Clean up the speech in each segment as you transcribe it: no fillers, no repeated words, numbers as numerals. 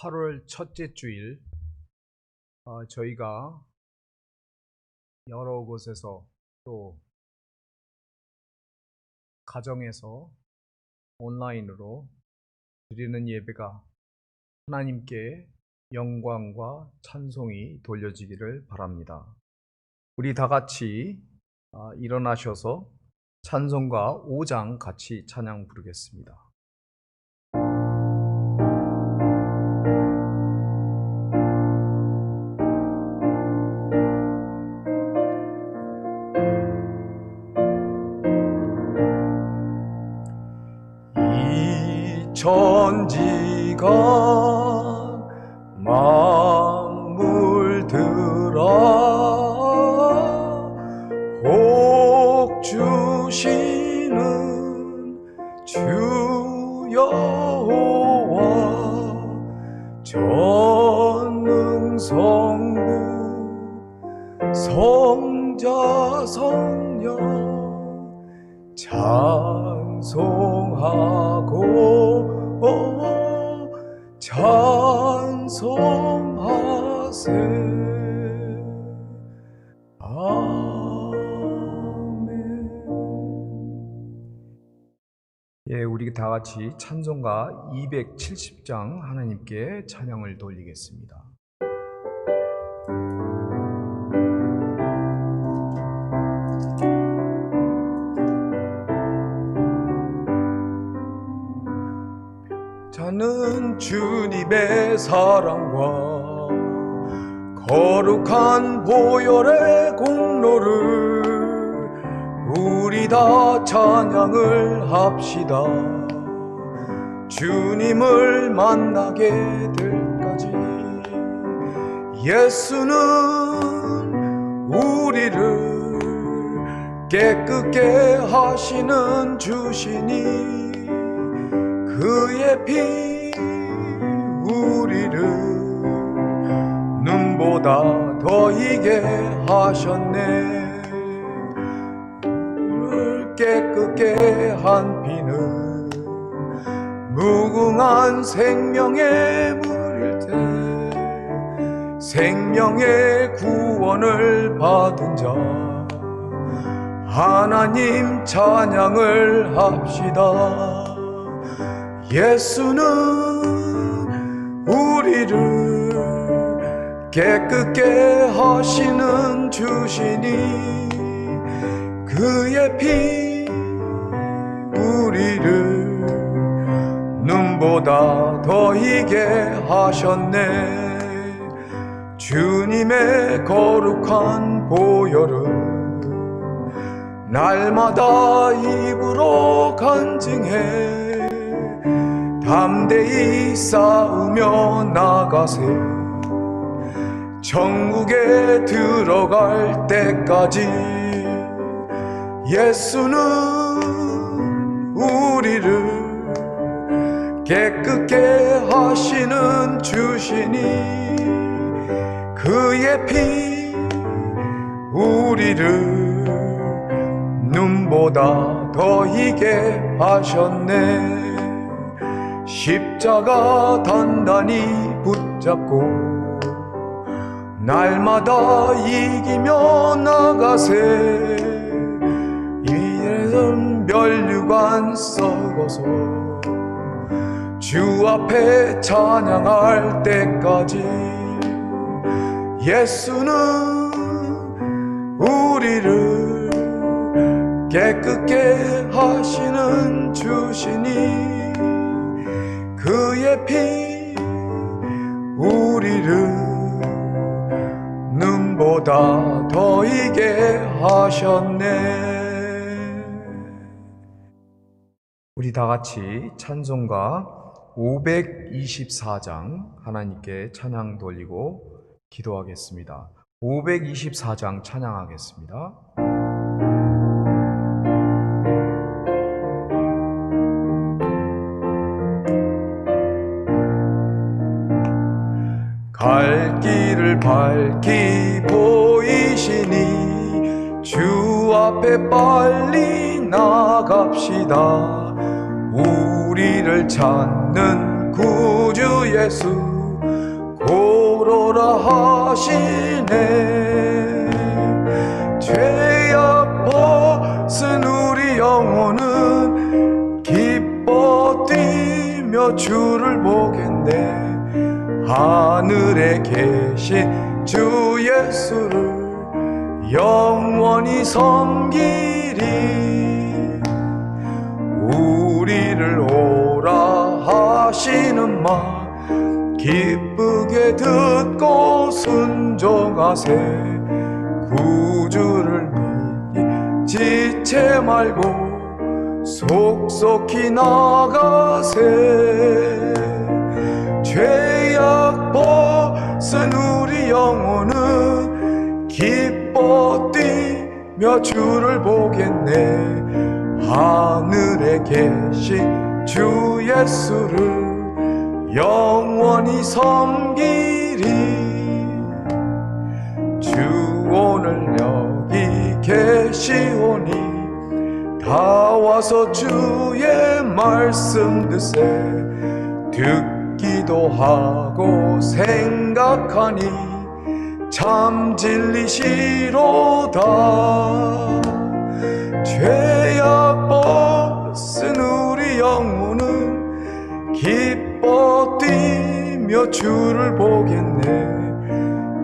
8월 첫째 주일 저희가 여러 곳에서 또 가정에서 온라인으로 드리는 예배가 하나님께 영광과 찬송이 돌려지기를 바랍니다. 우리 다 같이 일어나셔서 찬송가 5장 같이 찬양 부르겠습니다. 천지가 만물들아 복 주시는 주 여호와 전능성부 성자 성령 찬송하고 찬송하세. 아멘. 우리 다 같이 찬송가 270장 하나님께 찬양을 돌리겠습니다. 자는 주님의 사랑과 거룩한 보혈의 공로를 우리 다 찬양을 합시다. 주님을 만나게 될까지 예수는 우리를 깨끗게 하시는 주시니 그의 피 우리를 눈보다 더 이게 하셨네. 우리를 깨끗게 한 피는 무궁한 생명의 물일 때 생명의 구원을 받은 자 하나님 찬양을 합시다. 예수는 우리를 깨끗게 하시는 주시니 그의 피 우리를 눈보다 더 이게 하셨네. 주님의 거룩한 보혈은 날마다 입으로 간증해 담대히 싸우며 나가세. 천국에 들어갈 때까지 예수는 우리를 깨끗게 하시는 주시니 그의 피 우리를 눈보다 더 이게 하셨네. 십자가 단단히 붙잡고 날마다 이기며 나가세. 이제는 면류관 썩어서 주 앞에 찬양할 때까지 예수는 우리를 깨끗게 하시는 주시니 그의 피 우리를 눈보다 더 이게 하셨네. 우리 다 같이 찬송가 524장 하나님께 찬양 돌리고 기도하겠습니다. 524장 찬양하겠습니다. 갈 길을 밝히 보이시니 주 앞에 빨리 나갑시다. 우리를 찾는 구주 예수 오로라 하시네. 죄악 벗은 우리 영혼은 기뻐 뛰며 주를 보겠네. 하늘에 계신 주 예수를 영원히 섬기리. 우리를 오라 하시는 말 기쁘게 듣고 순종하세. 구주를 믿기 지체 말고 속속히 나가세. 죄악 벗은 우리 영혼은 기뻐 뛰며 주를 보겠네. 하늘에 계신 주 예수를 영원히 섬기리. 주 오늘 여기 계시오니 다 와서 주의 말씀 듣세. 듣기도 하고 생각하니 참 진리시로다. 죄악 벗은 우리 영혼은 기뻐 뛰며 주를 보겠네.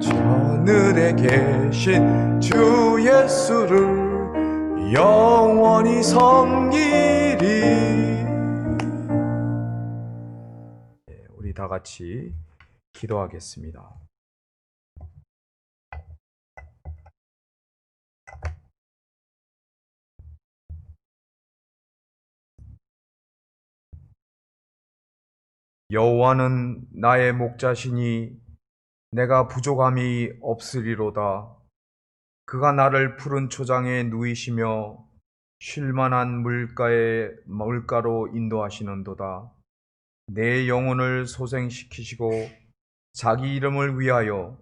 하늘에 계신 주 예수를 영원히 섬기리. 우리 다 같이 기도하겠습니다. 여호와는 나의 목자시니 내가 부족함이 없으리로다. 그가 나를 푸른 초장에 누이시며 쉴만한 물가로 인도하시는도다. 내 영혼을 소생시키시고 자기 이름을 위하여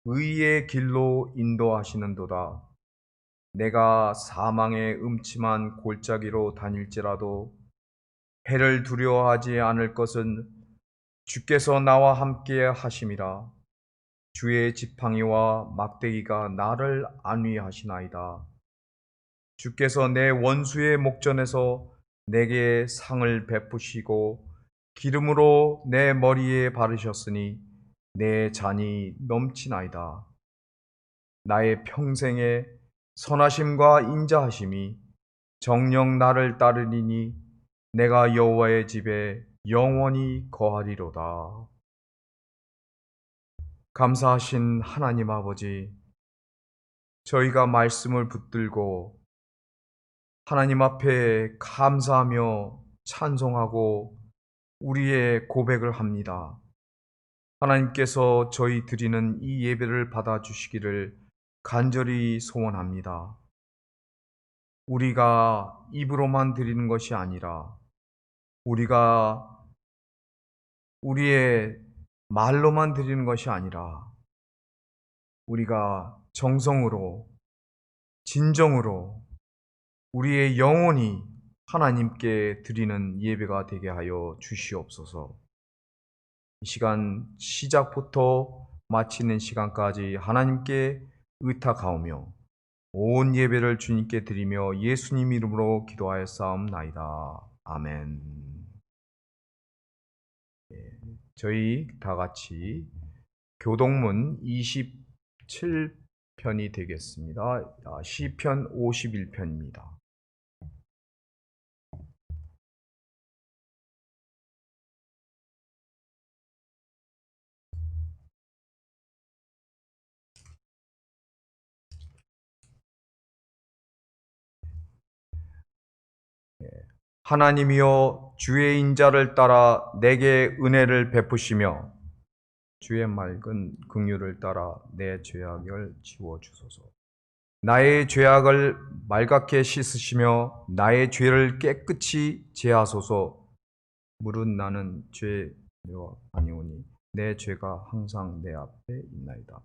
의의 길로 인도하시는도다. 내가 사망의 음침한 골짜기로 다닐지라도 해를 두려워하지 않을 것은 주께서 나와 함께 하심이라. 주의 지팡이와 막대기가 나를 안위하시나이다. 주께서 내 원수의 목전에서 내게 상을 베푸시고 기름으로 내 머리에 바르셨으니 내 잔이 넘치나이다. 나의 평생에 선하심과 인자하심이 정녕 나를 따르리니 내가 여호와의 집에 영원히 거하리로다. 감사하신 하나님 아버지, 저희가 말씀을 붙들고 하나님 앞에 감사하며 찬송하고 우리의 고백을 합니다. 하나님께서 저희 드리는 이 예배를 받아주시기를 간절히 소원합니다. 우리가 입으로만 드리는 것이 아니라 우리가 우리의 말로만 드리는 것이 아니라 우리가 정성으로 진정으로 우리의 영혼이 하나님께 드리는 예배가 되게 하여 주시옵소서. 이 시간 시작부터 마치는 시간까지 하나님께 의탁하오며 온 예배를 주님께 드리며 예수님 이름으로 기도하였사옵나이다. 아멘. 저희 다 같이 교동문 27편이 되겠습니다. 시편 51편입니다. 하나님이여 주의 인자를 따라 내게 은혜를 베푸시며 주의 맑은 긍휼을 따라 내 죄악을 지워주소서. 나의 죄악을 말갛게 씻으시며 나의 죄를 깨끗이 제하소서. 물은 나는 죄가 아니오니 내 죄가 항상 내 앞에 있나이다.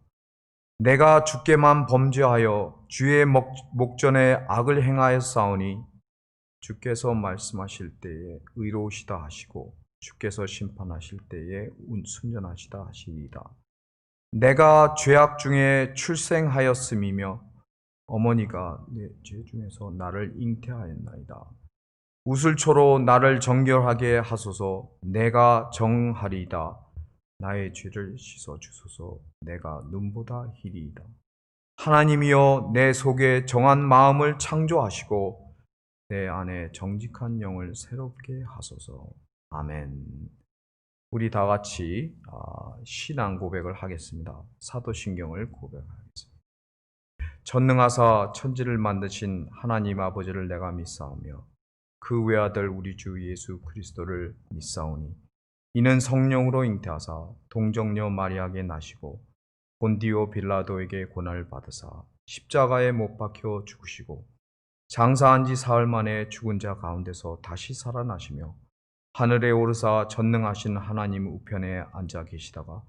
내가 주께만 범죄하여 주의 목전에 악을 행하였사오니 주께서 말씀하실 때에 의로우시다 하시고 주께서 심판하실 때에 순전하시다 하시리이다. 내가 죄악 중에 출생하였음이며 어머니가 내 죄 중에서 나를 잉태하였나이다. 우슬초로 나를 정결하게 하소서. 내가 정하리이다. 나의 죄를 씻어 주소서. 내가 눈보다 희리이다. 하나님이여, 내 속에 정한 마음을 창조하시고 내 안에 정직한 영을 새롭게 하소서. 아멘. 우리 다 같이 신앙 고백을 하겠습니다. 사도신경을 고백하겠습니다. 전능하사 천지를 만드신 하나님 아버지를 내가 믿사오며 그 외아들 우리 주 예수 그리스도를 믿사오니 이는 성령으로 잉태하사 동정녀 마리아에게 나시고 본디오 빌라도에게 고난을 받으사 십자가에 못 박혀 죽으시고 장사한 지 사흘 만에 죽은 자 가운데서 다시 살아나시며 하늘에 오르사 전능하신 하나님 우편에 앉아 계시다가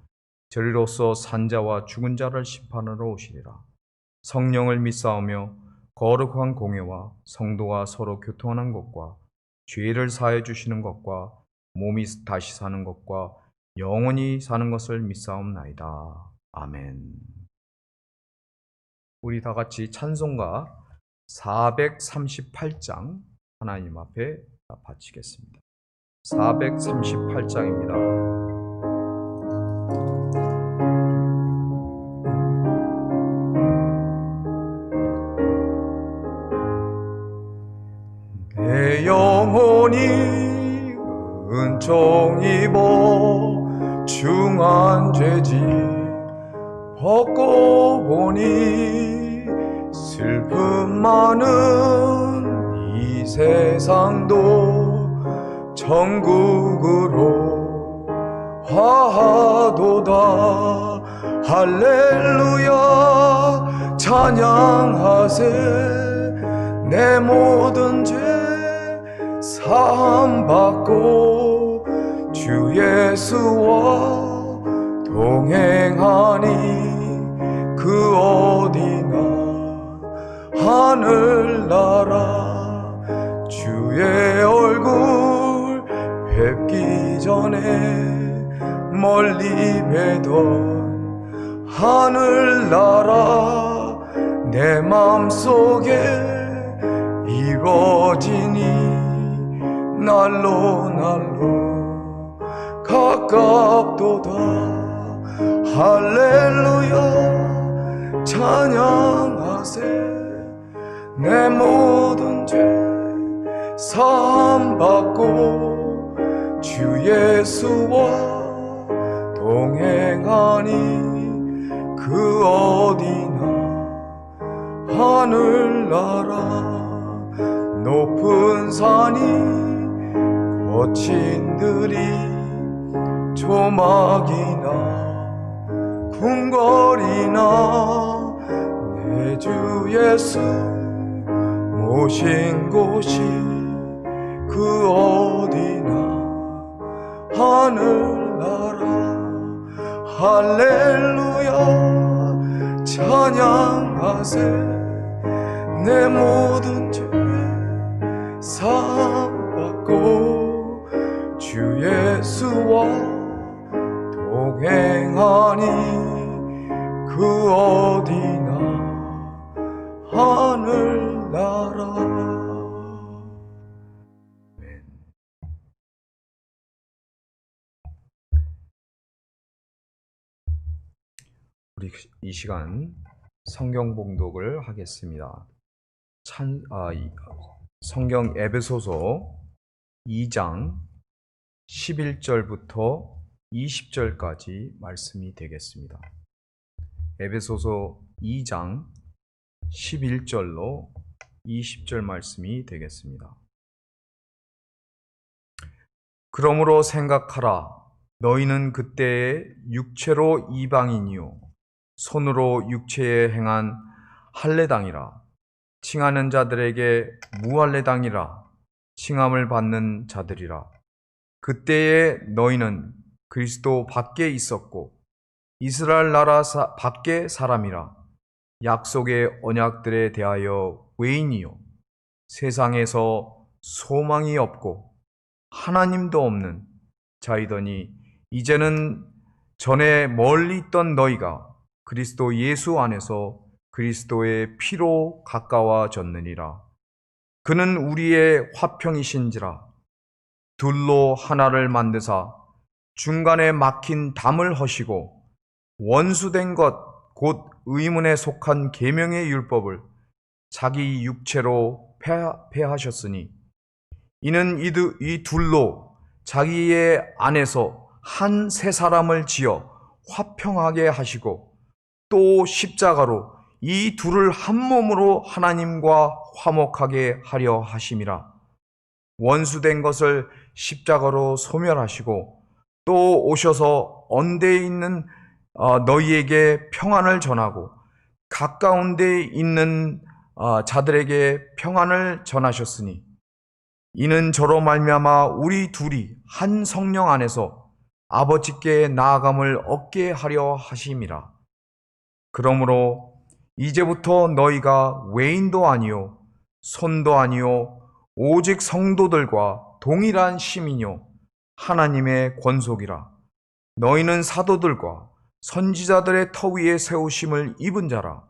저리로서 산자와 죽은 자를 심판하러 오시리라. 성령을 믿사오며 거룩한 공예와 성도가 서로 교통하는 것과 죄를 사해 주시는 것과 몸이 다시 사는 것과 영원히 사는 것을 믿사옵나이다. 아멘. 우리 다 같이 찬송가 438장 하나님 앞에 바치겠습니다. 438장입니다. 내 영혼이 은총 입어 중한 죄지 벗고 보니 슬픔 많은 이 세상도 천국으로 화하도다. 할렐루야 찬양하세. 내 모든 죄 사함받고 주 예수와 동행하니 그 어디나 하늘나라. 주의 얼굴 뵙기 전에 멀리 뵈던 하늘나라 내 맘속에 이루어지니 날로 날로 가깝도다. 할렐루야 찬양하세. 내 모든 죄 사함받고 주 예수와 동행하니 그 어디나 하늘나라. 높은 산이 거친 들이 조막이나 궁궐이나 내 주 예수 모신 곳이 그 어디나 하늘나라. 할렐루야 찬양하세. 내 모든 죄 사함받고 주 예수와 동행하니 그 어디나 하늘나라. 우리 이 시간 성경 봉독을 하겠습니다. 성경 에베소서 2장 11절부터 20절까지 말씀이 되겠습니다. 에베소서 2장 11절로 20절 말씀이 되겠습니다. 그러므로 생각하라. 너희는 그때에 육체로 이방인이요 손으로 육체에 행한 할례당이라. 칭하는 자들에게 무할례당이라. 칭함을 받는 자들이라. 그때에 너희는 그리스도 밖에 있었고 이스라엘 나라 밖에 사람이라. 약속의 언약들에 대하여 외인이요 세상에서 소망이 없고 하나님도 없는 자이더니 이제는 전에 멀리 있던 너희가 그리스도 예수 안에서 그리스도의 피로 가까워졌느니라. 그는 우리의 화평이신지라. 둘로 하나를 만드사 중간에 막힌 담을 허시고 원수된 것 곧 의문에 속한 계명의 율법을 자기 육체로 폐하셨으니 이는 이 둘로 자기의 안에서 한 새 사람을 지어 화평하게 하시고 또 십자가로 이 둘을 한 몸으로 하나님과 화목하게 하려 하심이라. 원수된 것을 십자가로 소멸하시고 또 오셔서 언대에 있는 너희에게 평안을 전하고 가까운 데에 있는 자들에게 평안을 전하셨으니 이는 저로 말미암아 우리 둘이 한 성령 안에서 아버지께 나아감을 얻게 하려 하심이라. 그러므로 이제부터 너희가 외인도 아니요 손도 아니요 오직 성도들과 동일한 시민이요 하나님의 권속이라. 너희는 사도들과 선지자들의 터 위에 세우심을 입은 자라.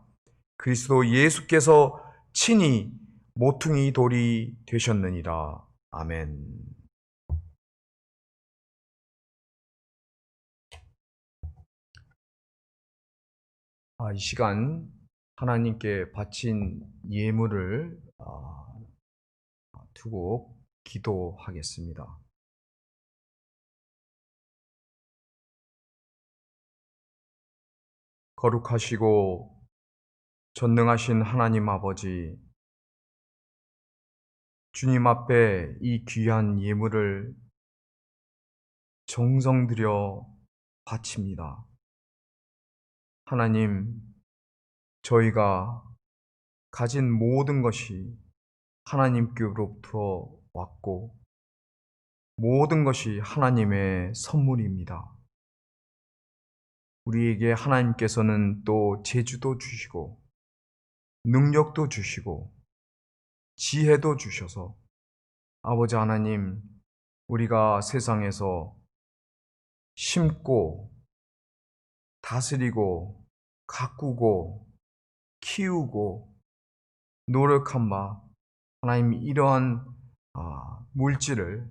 그리스도 예수께서 친히 모퉁이 돌이 되셨느니라. 아멘. 이 시간 하나님께 바친 예물을 두고 기도하겠습니다. 거룩하시고 전능하신 하나님 아버지, 주님 앞에 이 귀한 예물을 정성 들여 바칩니다. 하나님, 저희가 가진 모든 것이 하나님께로부터 왔고 모든 것이 하나님의 선물입니다. 우리에게 하나님께서는 또 재주도 주시고 능력도 주시고 지혜도 주셔서 아버지 하나님, 우리가 세상에서 심고 다스리고 가꾸고 키우고 노력한 바 하나님 이러한 물질을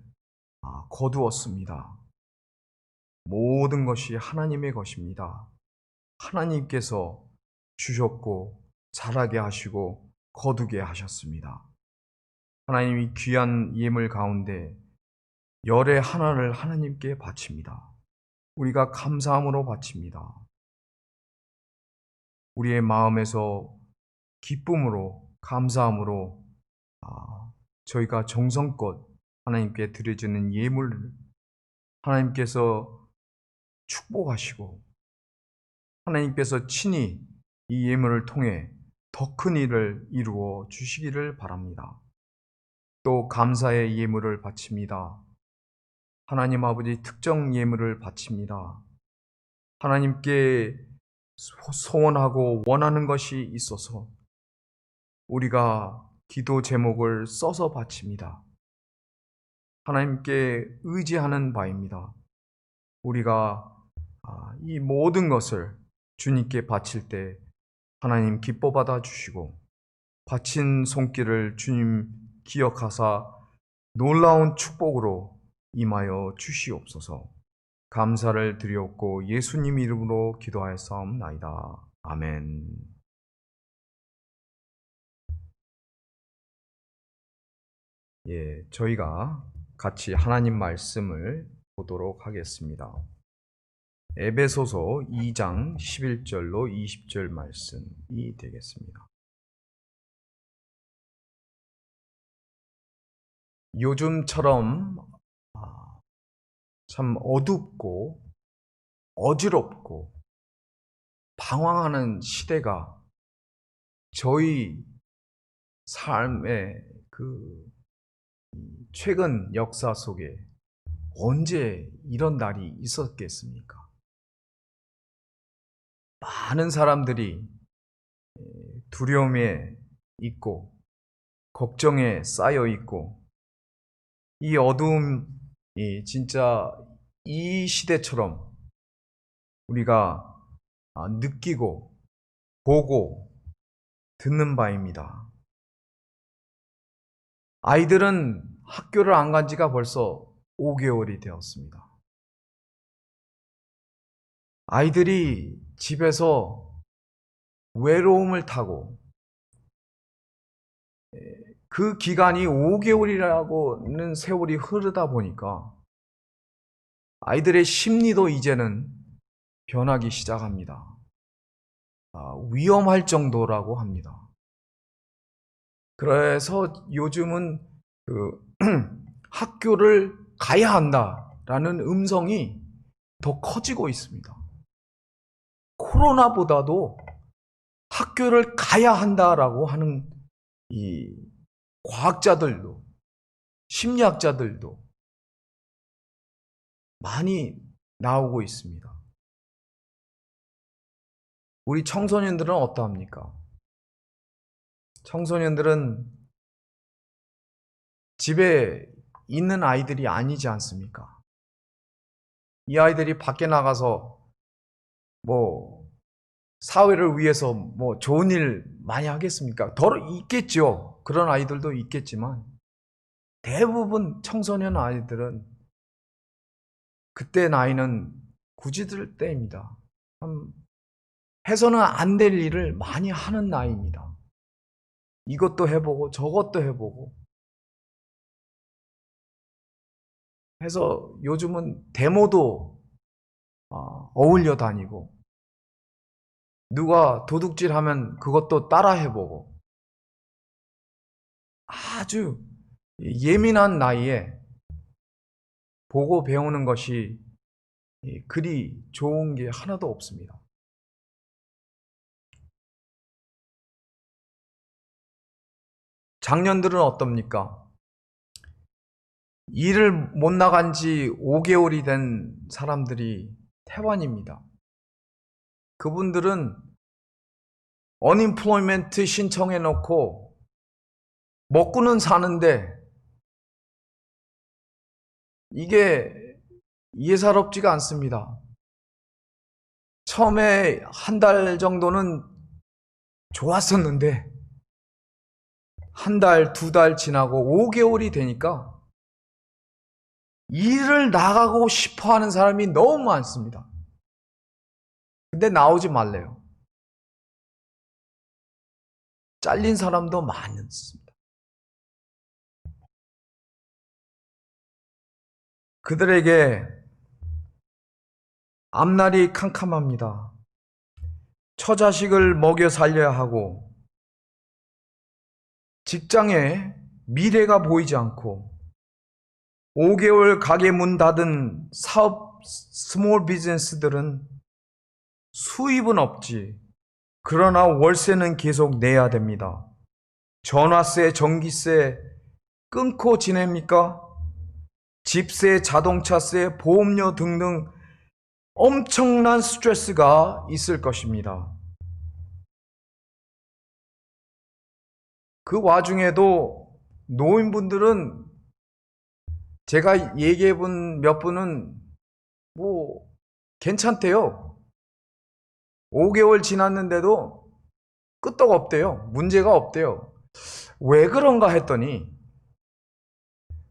거두었습니다. 모든 것이 하나님의 것입니다. 하나님께서 주셨고 자라게 하시고 거두게 하셨습니다. 하나님이 귀한 예물 가운데 열의 하나를 하나님께 바칩니다. 우리가 감사함으로 바칩니다. 우리의 마음에서 기쁨으로 감사함으로 저희가 정성껏 하나님께 드려지는 예물을 하나님께서 축복하시고 하나님께서 친히 이 예물을 통해 더 큰 일을 이루어 주시기를 바랍니다. 또 감사의 예물을 바칩니다. 하나님 아버지 특정 예물을 바칩니다. 하나님께 소원하고 원하는 것이 있어서 우리가 기도 제목을 써서 바칩니다. 하나님께 의지하는 바입니다. 우리가 이 모든 것을 주님께 바칠 때 하나님 기뻐 받아 주시고 바친 손길을 주님 기억하사 놀라운 축복으로 임하여 주시옵소서. 감사를 드리옵고 예수님 이름으로 기도하였사옵나이다. 아멘. 저희가 같이 하나님 말씀을 보도록 하겠습니다. 에베소서 2장 11절로 20절 말씀이 되겠습니다. 요즘처럼 참 어둡고 어지럽고 방황하는 시대가 저희 삶의 최근 역사 속에 언제 이런 날이 있었겠습니까? 많은 사람들이 두려움에 있고 걱정에 쌓여 있고 이 어두움이 진짜 이 시대처럼 우리가 느끼고 보고 듣는 바입니다. 아이들은 학교를 안 간 지가 벌써 5개월이 되었습니다. 아이들이 집에서 외로움을 타고 그 기간이 5개월이라고는 세월이 흐르다 보니까 아이들의 심리도 이제는 변하기 시작합니다. 위험할 정도라고 합니다. 그래서 요즘은 학교를 가야 한다라는 음성이 더 커지고 있습니다. 코로나보다도 학교를 가야 한다라고 하는 이 과학자들도 심리학자들도 많이 나오고 있습니다. 우리 청소년들은 어떠합니까? 청소년들은 집에 있는 아이들이 아니지 않습니까? 이 아이들이 밖에 나가서 사회를 위해서 좋은 일 많이 하겠습니까? 더 있겠죠. 그런 아이들도 있겠지만 대부분 청소년 아이들은 그때 나이는 구지들 때입니다. 참 해서는 안 될 일을 많이 하는 나이입니다. 이것도 해보고 저것도 해보고 해서 요즘은 데모도 어울려 다니고 누가 도둑질하면 그것도 따라 해보고 아주 예민한 나이에 보고 배우는 것이 그리 좋은 게 하나도 없습니다. 작년들은 어떻습니까? 일을 못 나간 지 5개월이 된 사람들이 태완입니다. 그분들은 언임플로이먼트 신청해 놓고 먹고는 사는데 이게 예사롭지가 않습니다. 처음에 한 달 정도는 좋았었는데 한 달, 2달 지나고 5개월이 되니까 일을 나가고 싶어 하는 사람이 너무 많습니다. 근데 나오지 말래요. 잘린 사람도 많습니다. 그들에게 앞날이 캄캄합니다. 처자식을 먹여 살려야 하고 직장에 미래가 보이지 않고 5개월 가게 문 닫은 사업 스몰 비즈니스들은 수입은 없지. 그러나 월세는 계속 내야 됩니다. 전화세, 전기세 끊고 지냅니까? 집세, 자동차세, 보험료 등등 엄청난 스트레스가 있을 것입니다. 그 와중에도 노인분들은 제가 얘기해 본 몇 분은 괜찮대요. 5개월 지났는데도 끄떡 없대요. 문제가 없대요. 왜 그런가 했더니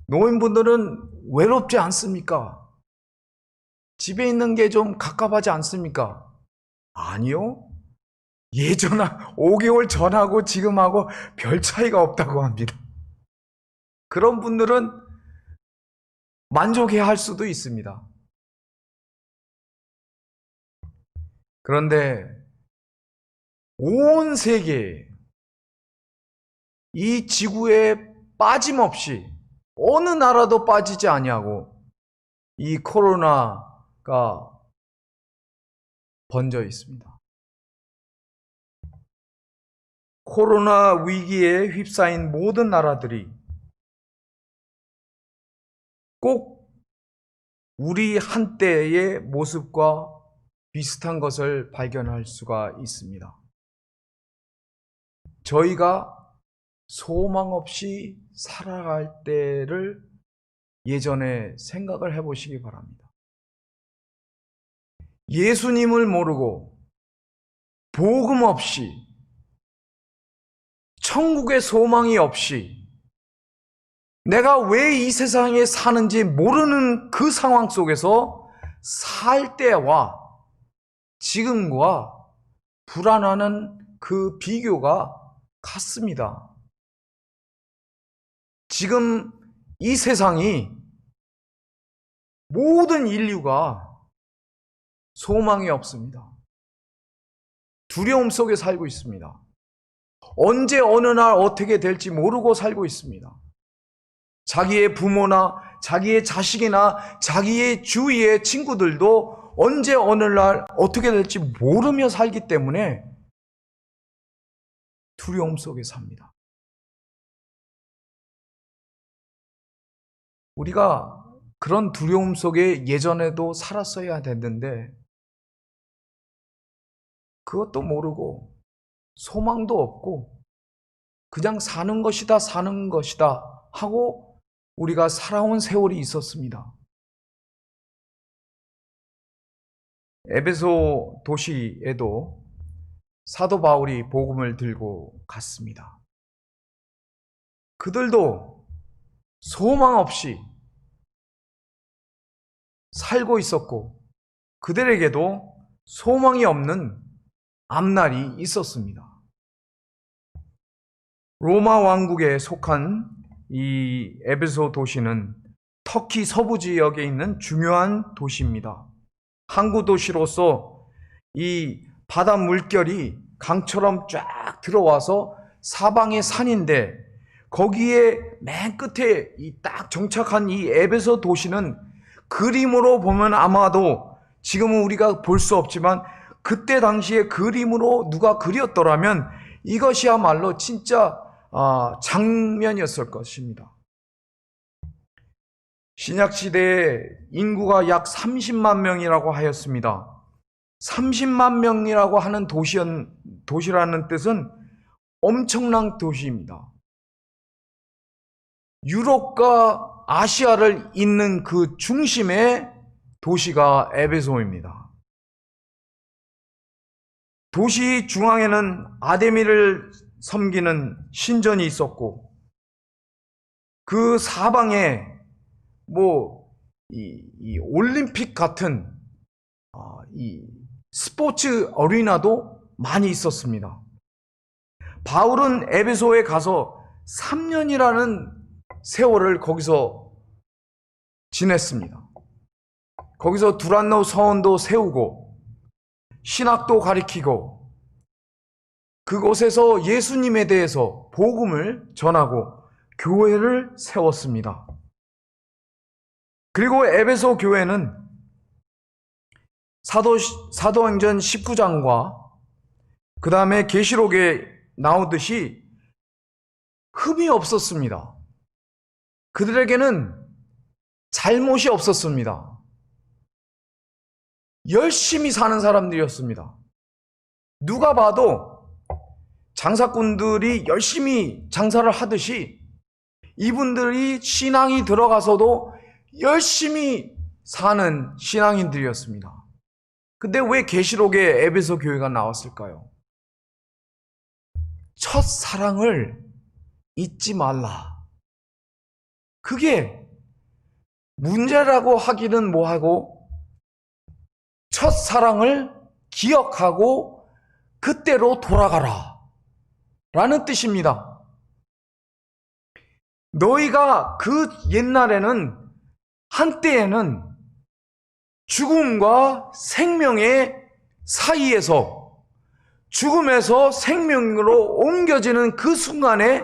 노인분들은 외롭지 않습니까? 집에 있는 게 좀 갑갑하지 않습니까? 아니요. 예전 5개월 전하고 지금하고 별 차이가 없다고 합니다. 그런 분들은 만족해야 할 수도 있습니다. 그런데 온 세계 이 지구에 빠짐없이 어느 나라도 빠지지 아니하고 이 코로나가 번져 있습니다. 코로나 위기에 휩싸인 모든 나라들이 꼭 우리 한때의 모습과 비슷한 것을 발견할 수가 있습니다. 저희가 소망 없이 살아갈 때를 예전에 생각을 해보시기 바랍니다. 예수님을 모르고 복음 없이 천국의 소망이 없이 내가 왜 이 세상에 사는지 모르는 그 상황 속에서 살 때와 지금과 불안하는 그 비교가 같습니다. 지금 이 세상이 모든 인류가 소망이 없습니다. 두려움 속에 살고 있습니다. 언제 어느 날 어떻게 될지 모르고 살고 있습니다. 자기의 부모나 자기의 자식이나 자기의 주위의 친구들도 언제 어느 날 어떻게 될지 모르며 살기 때문에 두려움 속에 삽니다. 우리가 그런 두려움 속에 예전에도 살았어야 됐는데 그것도 모르고 소망도 없고 그냥 사는 것이다 하고 우리가 살아온 세월이 있었습니다. 에베소 도시에도 사도 바울이 복음을 들고 갔습니다. 그들도 소망 없이 살고 있었고 그들에게도 소망이 없는 앞날이 있었습니다. 로마 왕국에 속한 이 에베소 도시는 터키 서부 지역에 있는 중요한 도시입니다. 항구 도시로서 이 바다 물결이 강처럼 쫙 들어와서 사방에 산인데 거기에 맨 끝에 딱 정착한 이 에베소 도시는 그림으로 보면 아마도 지금은 우리가 볼 수 없지만 그때 당시에 그림으로 누가 그렸더라면 이것이야말로 진짜 장면이었을 것입니다. 신약시대에 인구가 약 30만 명이라고 하였습니다. 30만 명이라고 하는 도시라는 뜻은 엄청난 도시입니다. 유럽과 아시아를 잇는 그 중심의 도시가 에베소입니다. 도시 중앙에는 아데미를 섬기는 신전이 있었고 그 사방에 이 올림픽 같은 이 스포츠 어리나도 많이 있었습니다. 바울은 에베소에 가서 3년이라는 세월을 거기서 지냈습니다. 거기서 두란노 서원도 세우고 신학도 가리키고 그곳에서 예수님에 대해서 복음을 전하고 교회를 세웠습니다. 그리고 에베소 교회는 사도행전 19장과 그 다음에 계시록에 나오듯이 흠이 없었습니다. 그들에게는 잘못이 없었습니다. 열심히 사는 사람들이었습니다. 누가 봐도 장사꾼들이 열심히 장사를 하듯이 이분들이 신앙이 들어가서도 열심히 사는 신앙인들이었습니다. 근데 왜 계시록에 에베소 교회가 나왔을까요? 첫 사랑을 잊지 말라. 그게 문제라고 하기는 뭐하고 첫 사랑을 기억하고 그때로 돌아가라 라는 뜻입니다. 너희가 그 옛날에는 한때에는 죽음과 생명의 사이에서 죽음에서 생명으로 옮겨지는 그 순간에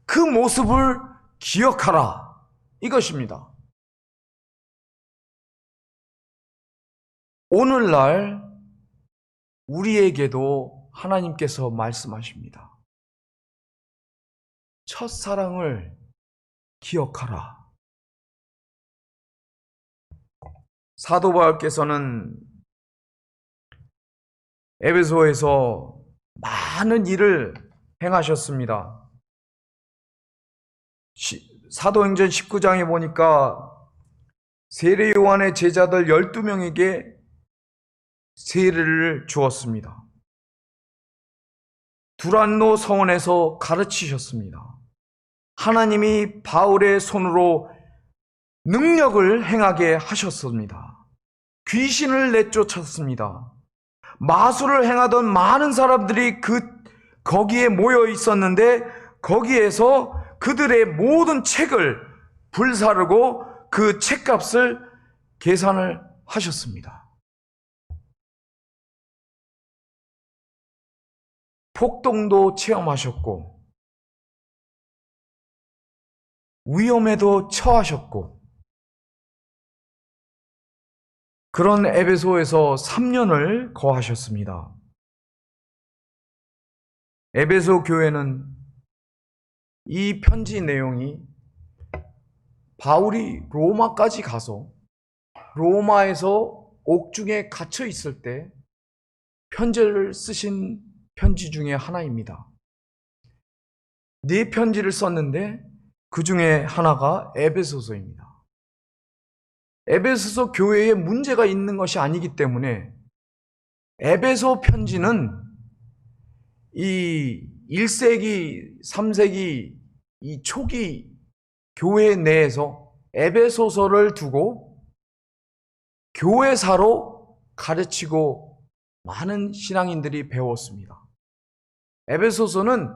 그 모습을 기억하라 이것입니다. 오늘날 우리에게도 하나님께서 말씀하십니다. 첫사랑을 기억하라. 사도 바울께서는 에베소에서 많은 일을 행하셨습니다. 사도행전 19장에 보니까 세례 요한의 제자들 12명에게 세례를 주었습니다. 두란노 성원에서 가르치셨습니다. 하나님이 바울의 손으로 능력을 행하게 하셨습니다. 귀신을 내쫓았습니다. 마술을 행하던 많은 사람들이 거기에 모여 있었는데 거기에서 그들의 모든 책을 불사르고 그 책값을 계산을 하셨습니다. 폭동도 체험하셨고 위험에도 처하셨고 그런 에베소에서 3년을 거하셨습니다. 에베소 교회는 이 편지 내용이 바울이 로마까지 가서 로마에서 옥중에 갇혀 있을 때 편지를 쓰신 편지 중에 하나입니다. 4편지를 썼는데 그 중에 하나가 에베소서입니다. 에베소서 교회에 문제가 있는 것이 아니기 때문에 에베소 편지는 이 1세기, 3세기 이 초기 교회 내에서 에베소서를 두고 교회사로 가르치고 많은 신앙인들이 배웠습니다. 에베소서는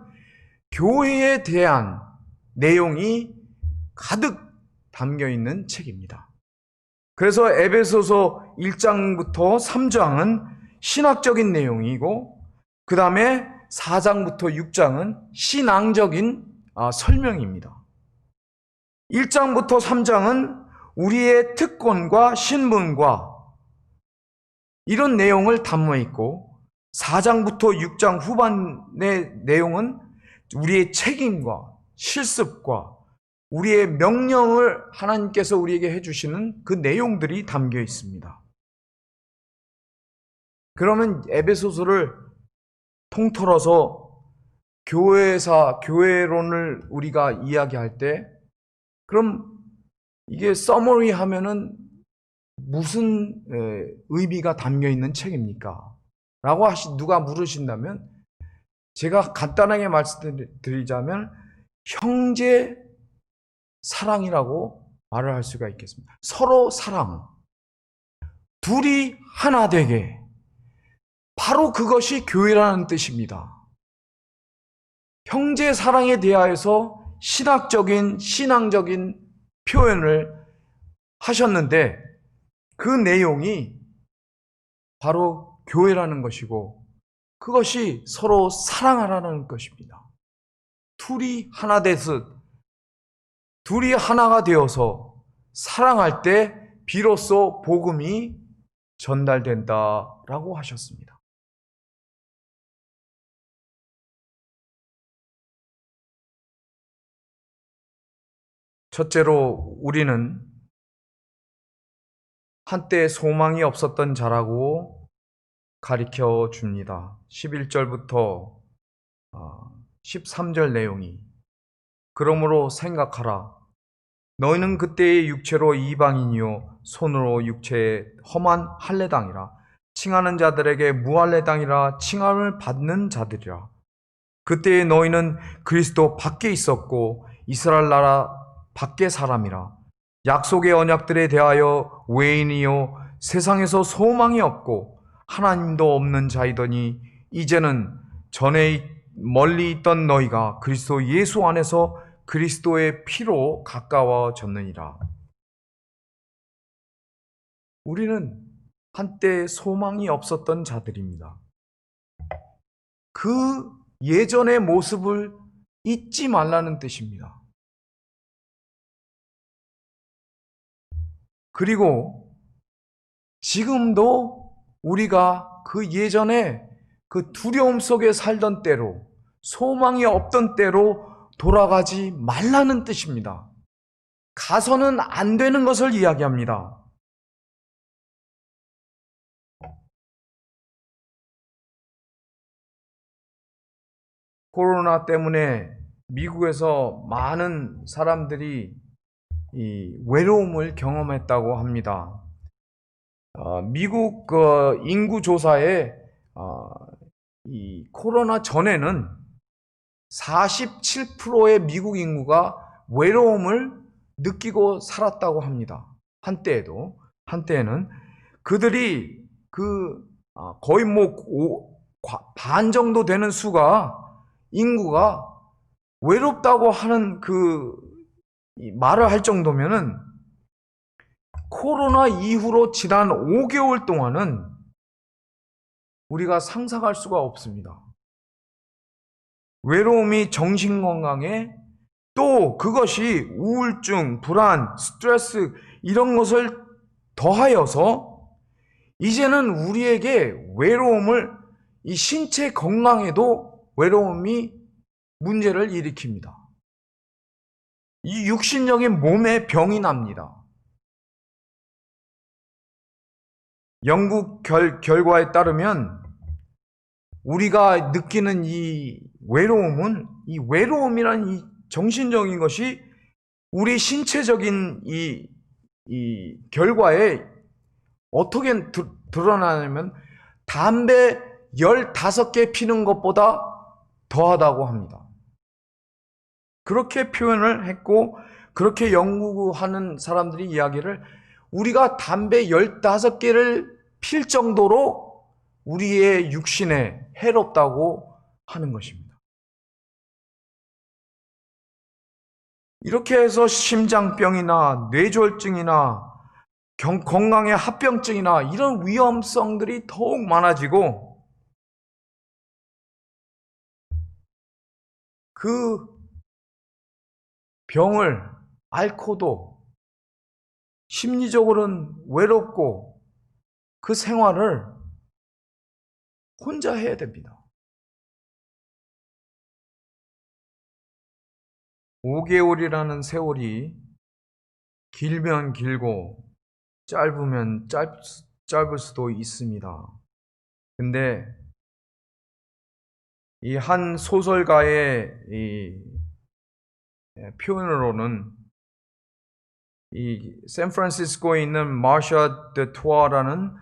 교회에 대한 내용이 가득 담겨 있는 책입니다. 그래서 에베소서 1장부터 3장은 신학적인 내용이고 그 다음에 4장부터 6장은 신앙적인 설명입니다. 1장부터 3장은 우리의 특권과 신분과 이런 내용을 담아 있고 4장부터 6장 후반의 내용은 우리의 책임과 실습과 우리의 명령을 하나님께서 우리에게 해주시는 그 내용들이 담겨 있습니다. 그러면 에베소서를 통틀어서 교회론을 우리가 이야기할 때 그럼 이게 서머리 하면은 무슨 의미가 담겨 있는 책입니까? 라고 누가 물으신다면 제가 간단하게 말씀드리자면 형제 사랑이라고 말을 할 수가 있겠습니다. 서로 사랑. 둘이 하나 되게. 바로 그것이 교회라는 뜻입니다. 형제 사랑에 대하여서 신앙적인 표현을 하셨는데 그 내용이 바로 교회라는 것이고 그것이 서로 사랑하라는 것입니다. 둘이 하나 되듯 둘이 하나가 되어서 사랑할 때 비로소 복음이 전달된다라고 하셨습니다. 첫째로 우리는 한때 소망이 없었던 자라고 가르쳐 줍니다. 11절부터 13절 내용이 그러므로 생각하라. 너희는 그때의 육체로 이방인이요 손으로 육체의 험한 할례당이라 칭하는 자들에게 무할례당이라 칭함을 받는 자들이라. 그때에 너희는 그리스도 밖에 있었고 이스라엘 나라 밖의 사람이라. 약속의 언약들에 대하여 외인이요 세상에서 소망이 없고 하나님도 없는 자이더니 이제는 전에 멀리 있던 너희가 그리스도 예수 안에서 그리스도의 피로 가까워졌느니라. 우리는 한때 소망이 없었던 자들입니다. 그 예전의 모습을 잊지 말라는 뜻입니다. 그리고 지금도 우리가 그 예전에 그 두려움 속에 살던 때로 소망이 없던 때로 돌아가지 말라는 뜻입니다. 가서는 안 되는 것을 이야기합니다. 코로나 때문에 미국에서 많은 사람들이 이 외로움을 경험했다고 합니다. 미국 인구 조사에 이 코로나 전에는 47%의 미국 인구가 외로움을 느끼고 살았다고 합니다. 한때에는 그들이 거의 반 정도 되는 인구가 외롭다고 하는 말을 할 정도면은 코로나 이후로 지난 5개월 동안은 우리가 상상할 수가 없습니다. 외로움이 정신건강에 또 그것이 우울증, 불안, 스트레스 이런 것을 더하여서 이제는 우리에게 이 신체 건강에도 외로움이 문제를 일으킵니다. 이 육신적인 몸에 병이 납니다. 연구 결과에 따르면 우리가 느끼는 이 외로움이란 이 정신적인 것이 우리 신체적인 이 결과에 어떻게 드러나냐면 담배 15개 피는 것보다 더하다고 합니다. 그렇게 표현을 했고 그렇게 연구하는 사람들이 이야기를 우리가 담배 15개를 필 정도로 우리의 육신에 해롭다고 하는 것입니다. 이렇게 해서 심장병이나 뇌졸중이나 건강의 합병증이나 이런 위험성들이 더욱 많아지고 그 병을 앓고도 심리적으로는 외롭고 그 생활을 혼자 해야 됩니다. 5개월이라는 세월이 길면 길고 짧으면 짧을 수도 있습니다. 근데 이 한 소설가의 이 표현으로는 이 샌프란시스코에 있는 마샤 데 투아라는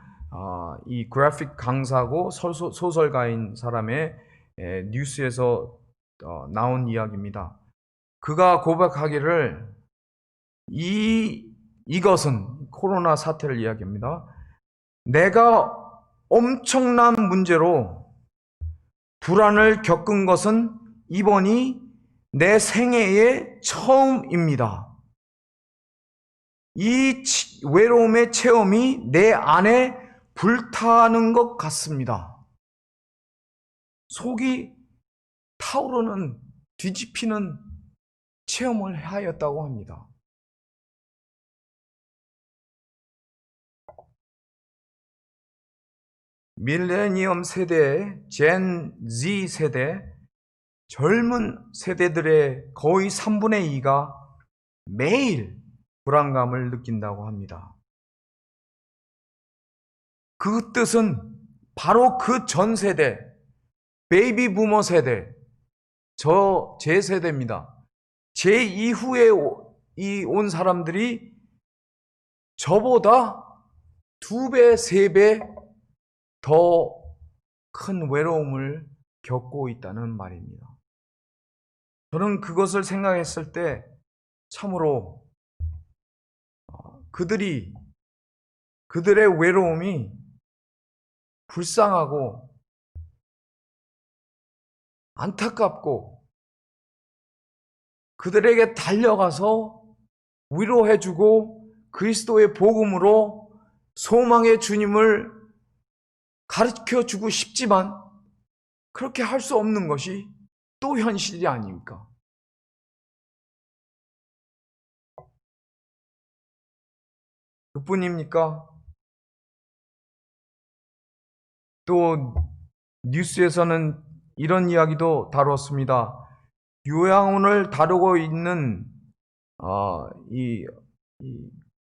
이 그래픽 강사고 소설가인 사람의 뉴스에서 나온 이야기입니다. 그가 고백하기를 이것은 코로나 사태를 이야기합니다. 내가 엄청난 문제로 불안을 겪은 것은 이번이 내 생애의 처음입니다. 이 외로움의 체험이 내 안에 불타는 것 같습니다. 속이 타오르는, 뒤집히는 체험을 하였다고 합니다. 밀레니엄 세대, 젠 Z 세대, 젊은 세대들의 거의 3분의 2가 매일 불안감을 느낀다고 합니다. 그 뜻은 바로 그 전 세대, 베이비 부머 세대, 제 세대입니다. 제 이후에 온 사람들이 저보다 2배, 3배 더 큰 외로움을 겪고 있다는 말입니다. 저는 그것을 생각했을 때 참으로 그들의 외로움이 불쌍하고 안타깝고 그들에게 달려가서 위로해주고 그리스도의 복음으로 소망의 주님을 가르쳐주고 싶지만 그렇게 할 수 없는 것이 또 현실이 아닙니까? 그뿐입니까? 또 뉴스에서는 이런 이야기도 다뤘습니다. 요양원을 다루고 있는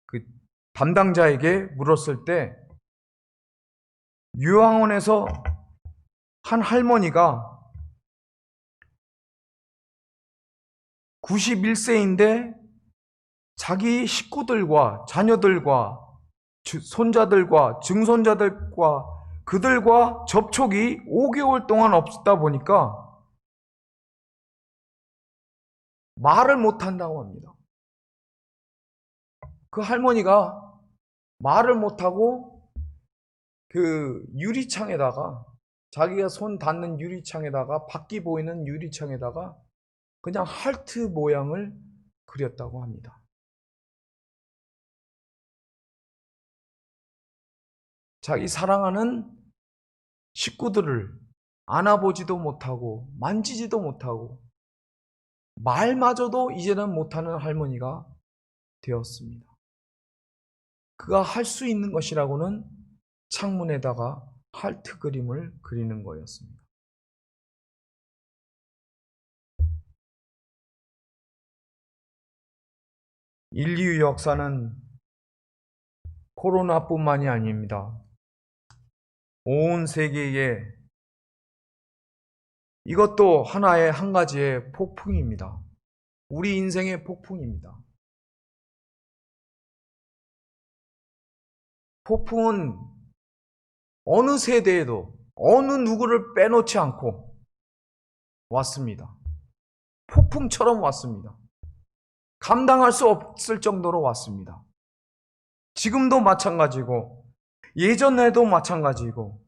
그 담당자에게 물었을 때 요양원에서 한 할머니가 91세인데 자기 식구들과 자녀들과 손자들과 증손자들과 그들과 접촉이 5개월 동안 없다 보니까 말을 못한다고 합니다. 그 할머니가 말을 못하고 그 유리창에다가, 자기가 손 닿는 유리창에다가, 밖이 보이는 유리창에다가 그냥 하트 모양을 그렸다고 합니다. 자기 사랑하는 식구들을 안아보지도 못하고 만지지도 못하고 말마저도 이제는 못하는 할머니가 되었습니다. 그가 할 수 있는 것이라고는 창문에다가 하트 그림을 그리는 거였습니다. 인류 역사는 코로나뿐만이 아닙니다. 온 세계에 이것도 하나의 한 가지의 폭풍입니다. 우리 인생의 폭풍입니다. 폭풍은 어느 세대에도 어느 누구를 빼놓지 않고 왔습니다. 폭풍처럼 왔습니다. 감당할 수 없을 정도로 왔습니다. 지금도 마찬가지고 예전에도 마찬가지고,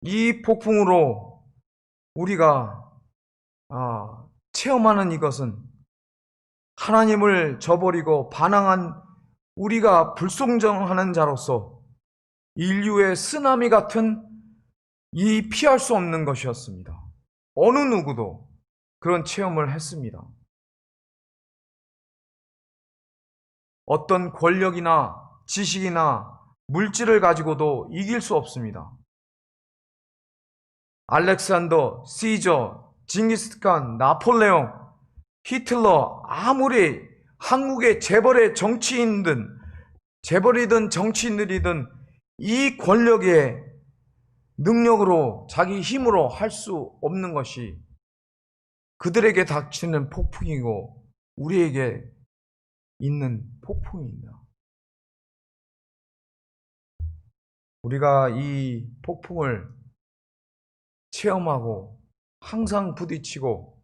이 폭풍으로 우리가 체험하는 이것은 하나님을 저버리고 반항한 우리가 불순종하는 자로서 인류의 쓰나미 같은 이 피할 수 없는 것이었습니다. 어느 누구도 그런 체험을 했습니다. 어떤 권력이나 지식이나 물질을 가지고도 이길 수 없습니다. 알렉산더, 시저, 징기스칸, 나폴레옹, 히틀러, 아무리 한국의 재벌의 재벌이든 정치인들이든 이 권력의 능력으로, 자기 힘으로 할 수 없는 것이 그들에게 닥치는 폭풍이고 우리에게 있는 폭풍입니다. 우리가 이 폭풍을 체험하고 항상 부딪히고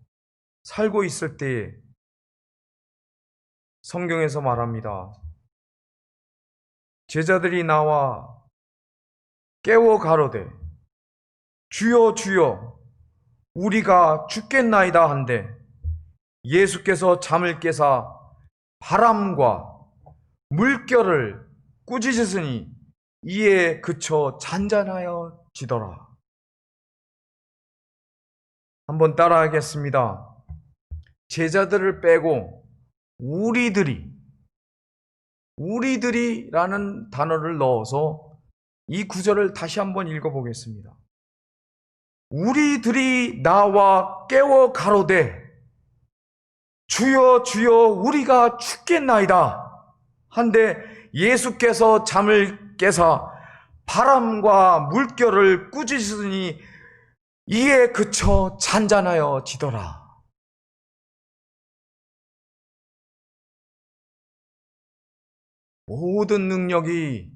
살고 있을 때에 성경에서 말합니다. 제자들이 나와 깨워 가로되 주여 주여 우리가 죽겠나이다 한데 예수께서 잠을 깨사 바람과 물결을 꾸짖으시니 이에 그쳐 잔잔하여 지더라. 한번 따라하겠습니다. 제자들을 빼고 우리들이라는 단어를 넣어서 이 구절을 다시 한번 읽어보겠습니다. 우리들이 나와 깨워 가로되 주여 주여 우리가 죽겠나이다 한데 예수께서 잠을 깨사 바람과 물결을 꾸짖으시니 이에 그쳐 잔잔하여 지더라. 모든 능력이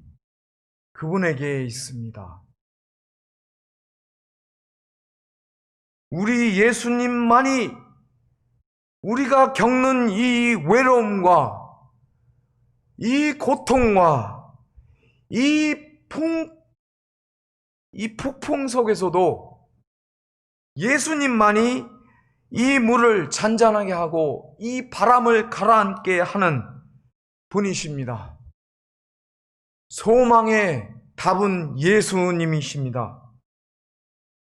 그분에게 있습니다. 우리 예수님만이 우리가 겪는 이 외로움과 이 고통과 이 폭풍 속에서도 예수님만이 이 물을 잔잔하게 하고 이 바람을 가라앉게 하는 분이십니다. 소망의 답은 예수님이십니다.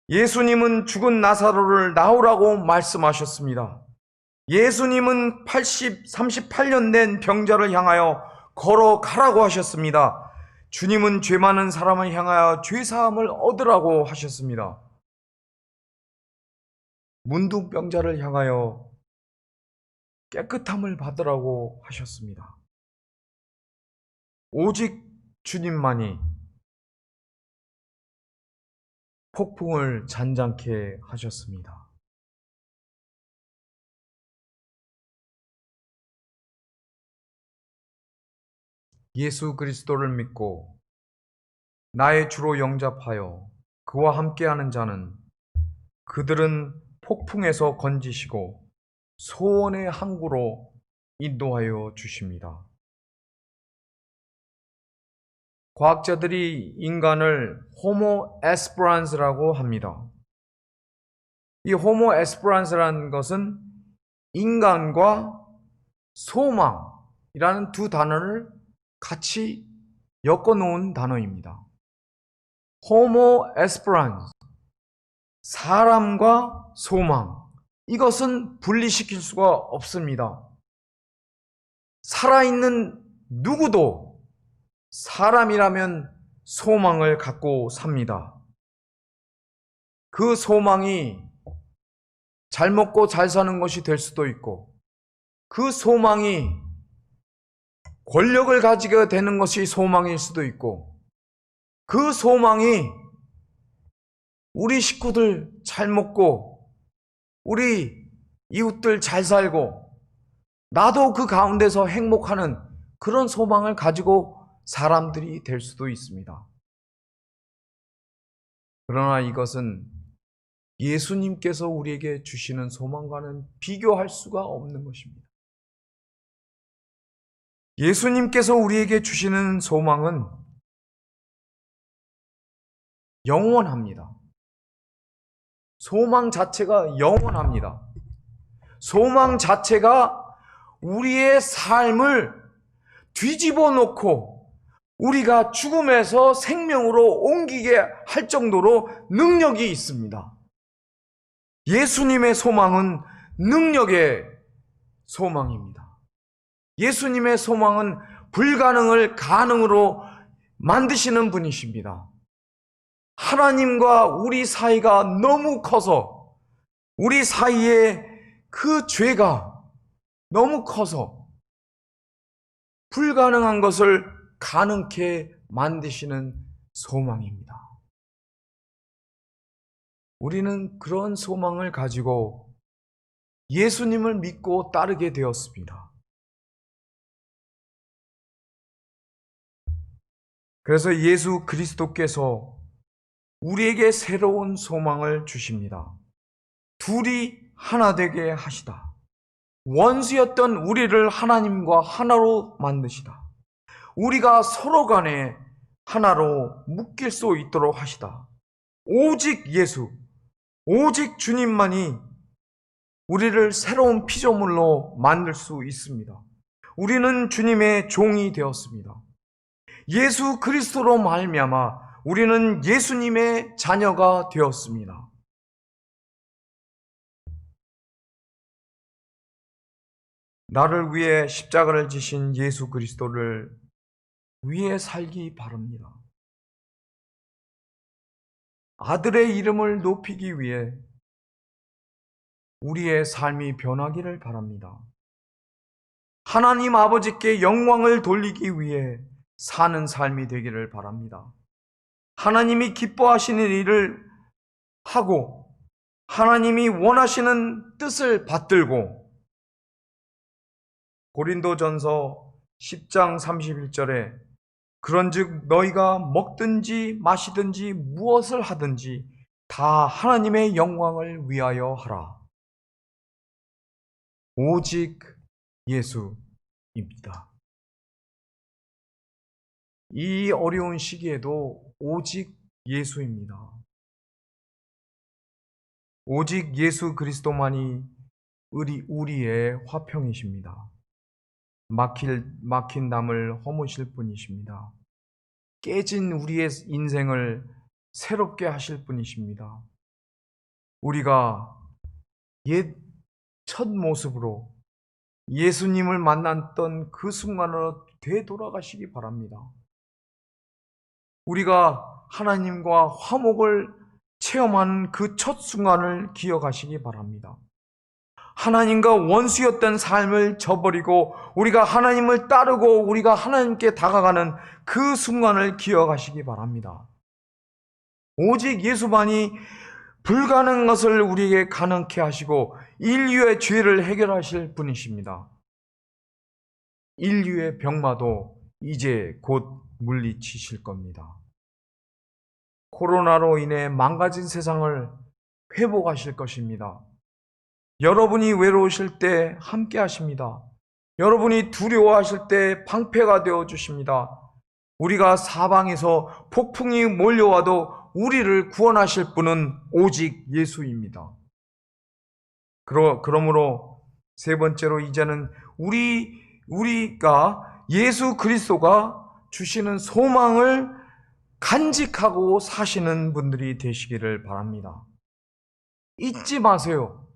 예수님은 죽은 나사로를 나오라고 말씀하셨습니다. 예수님은 38년 된 병자를 향하여 걸어가라고 하셨습니다. 주님은 죄 많은 사람을 향하여 죄사함을 얻으라고 하셨습니다. 문둥병자를 향하여 깨끗함을 받으라고 하셨습니다. 오직 주님만이 폭풍을 잔잔케 하셨습니다. 예수 그리스도를 믿고 나의 주로 영접하여 그와 함께하는 자는 그들은 폭풍에서 건지시고 소원의 항구로 인도하여 주십니다. 과학자들이 인간을 호모 에스퍼란스라고 합니다. 이 호모 에스퍼란스라는 것은 인간과 소망이라는 두 단어를 같이 엮어 놓은 단어입니다. 호모 에스퍼란스, 사람과 소망, 이것은 분리시킬 수가 없습니다. 살아있는 누구도 사람이라면 소망을 갖고 삽니다. 그 소망이 잘 먹고 잘 사는 것이 될 수도 있고, 그 소망이 권력을 가지게 되는 것이 소망일 수도 있고, 그 소망이 우리 식구들 잘 먹고 우리 이웃들 잘 살고 나도 그 가운데서 행복하는 그런 소망을 가지고 사람들이 될 수도 있습니다. 그러나 이것은 예수님께서 우리에게 주시는 소망과는 비교할 수가 없는 것입니다. 예수님께서 우리에게 주시는 소망은 영원합니다. 소망 자체가 영원합니다. 소망 자체가 우리의 삶을 뒤집어 놓고 우리가 죽음에서 생명으로 옮기게 할 정도로 능력이 있습니다. 예수님의 소망은 능력의 소망입니다. 예수님의 소망은 불가능을 가능으로 만드시는 분이십니다. 하나님과 우리 사이가 너무 커서, 우리 사이에 그 죄가 너무 커서 불가능한 것을 가능케 만드시는 소망입니다. 우리는 그런 소망을 가지고 예수님을 믿고 따르게 되었습니다. 그래서 예수 그리스도께서 우리에게 새로운 소망을 주십니다. 둘이 하나 되게 하시다. 원수였던 우리를 하나님과 하나로 만드시다. 우리가 서로 간에 하나로 묶일 수 있도록 하시다. 오직 예수, 오직 주님만이 우리를 새로운 피조물로 만들 수 있습니다. 우리는 주님의 종이 되었습니다. 예수 그리스도로 말미암아 우리는 예수님의 자녀가 되었습니다. 나를 위해 십자가를 지신 예수 그리스도를 위해 살기 바랍니다. 아들의 이름을 높이기 위해 우리의 삶이 변하기를 바랍니다. 하나님 아버지께 영광을 돌리기 위해 사는 삶이 되기를 바랍니다. 하나님이 기뻐하시는 일을 하고 하나님이 원하시는 뜻을 받들고, 고린도전서 10장 31절에 그런즉 너희가 먹든지 마시든지 무엇을 하든지 다 하나님의 영광을 위하여 하라. 오직 예수입니다. 이 어려운 시기에도 오직 예수입니다. 오직 예수 그리스도만이 우리의 화평이십니다. 막힌 담을 허무실 분이십니다. 깨진 우리의 인생을 새롭게 하실 분이십니다. 우리가 옛 첫 모습으로 예수님을 만났던 그 순간으로 되돌아가시기 바랍니다. 우리가 하나님과 화목을 체험한 그 첫 순간을 기억하시기 바랍니다. 하나님과 원수였던 삶을 저버리고 우리가 하나님을 따르고 우리가 하나님께 다가가는 그 순간을 기억하시기 바랍니다. 오직 예수만이 불가능한 것을 우리에게 가능케 하시고 인류의 죄를 해결하실 분이십니다. 인류의 병마도 이제 곧 물리치실 겁니다. 코로나로 인해 망가진 세상을 회복하실 것입니다. 여러분이 외로우실 때 함께 하십니다. 여러분이 두려워하실 때 방패가 되어 주십니다. 우리가 사방에서 폭풍이 몰려와도 우리를 구원하실 분은 오직 예수입니다. 그러므로 세 번째로 이제는 우리가 예수 그리스도가 주시는 소망을 간직하고 사시는 분들이 되시기를 바랍니다. 잊지 마세요.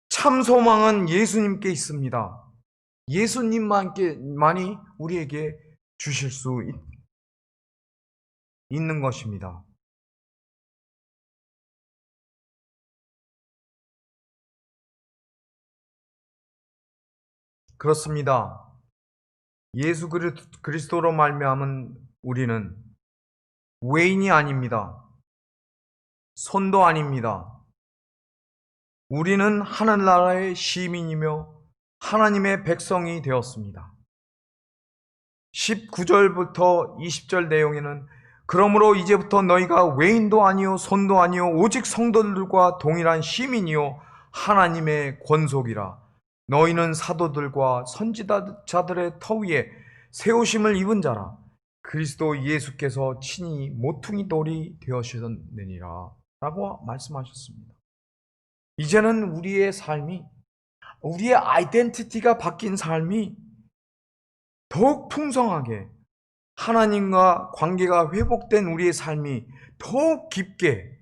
참 소망은 예수님께 있습니다. 예수님만이 우리에게 주실 수 있는 것입니다. 그렇습니다. 예수 그리스도로 말미암은 우리는 외인이 아닙니다. 손도 아닙니다. 우리는 하늘나라의 시민이며 하나님의 백성이 되었습니다. 19절부터 20절 내용에는 그러므로 이제부터 너희가 외인도 아니요 손도 아니요 오직 성도들과 동일한 시민이요 하나님의 권속이라. 너희는 사도들과 선지자들의 터 위에 세우심을 입은 자라. 그리스도 예수께서 친히 모퉁이 돌이 되어주셨느니라 라고 말씀하셨습니다. 이제는 우리의 삶이, 우리의 아이덴티티가 바뀐 삶이 더욱 풍성하게, 하나님과 관계가 회복된 우리의 삶이 더욱 깊게,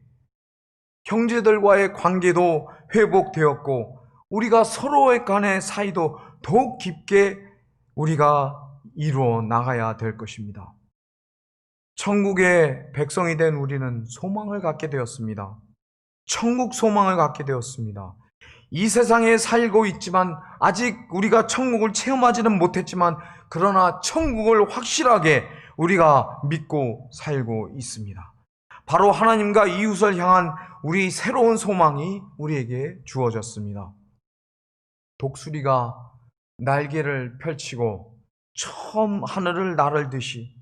형제들과의 관계도 회복되었고 우리가 서로의 간의 사이도 더욱 깊게 우리가 이루어 나가야 될 것입니다. 천국의 백성이 된 우리는 소망을 갖게 되었습니다. 천국 소망을 갖게 되었습니다. 이 세상에 살고 있지만 아직 우리가 천국을 체험하지는 못했지만 그러나 천국을 확실하게 우리가 믿고 살고 있습니다. 바로 하나님과 이웃을 향한 우리 새로운 소망이 우리에게 주어졌습니다. 독수리가 날개를 펼치고 처음 하늘을 나르듯이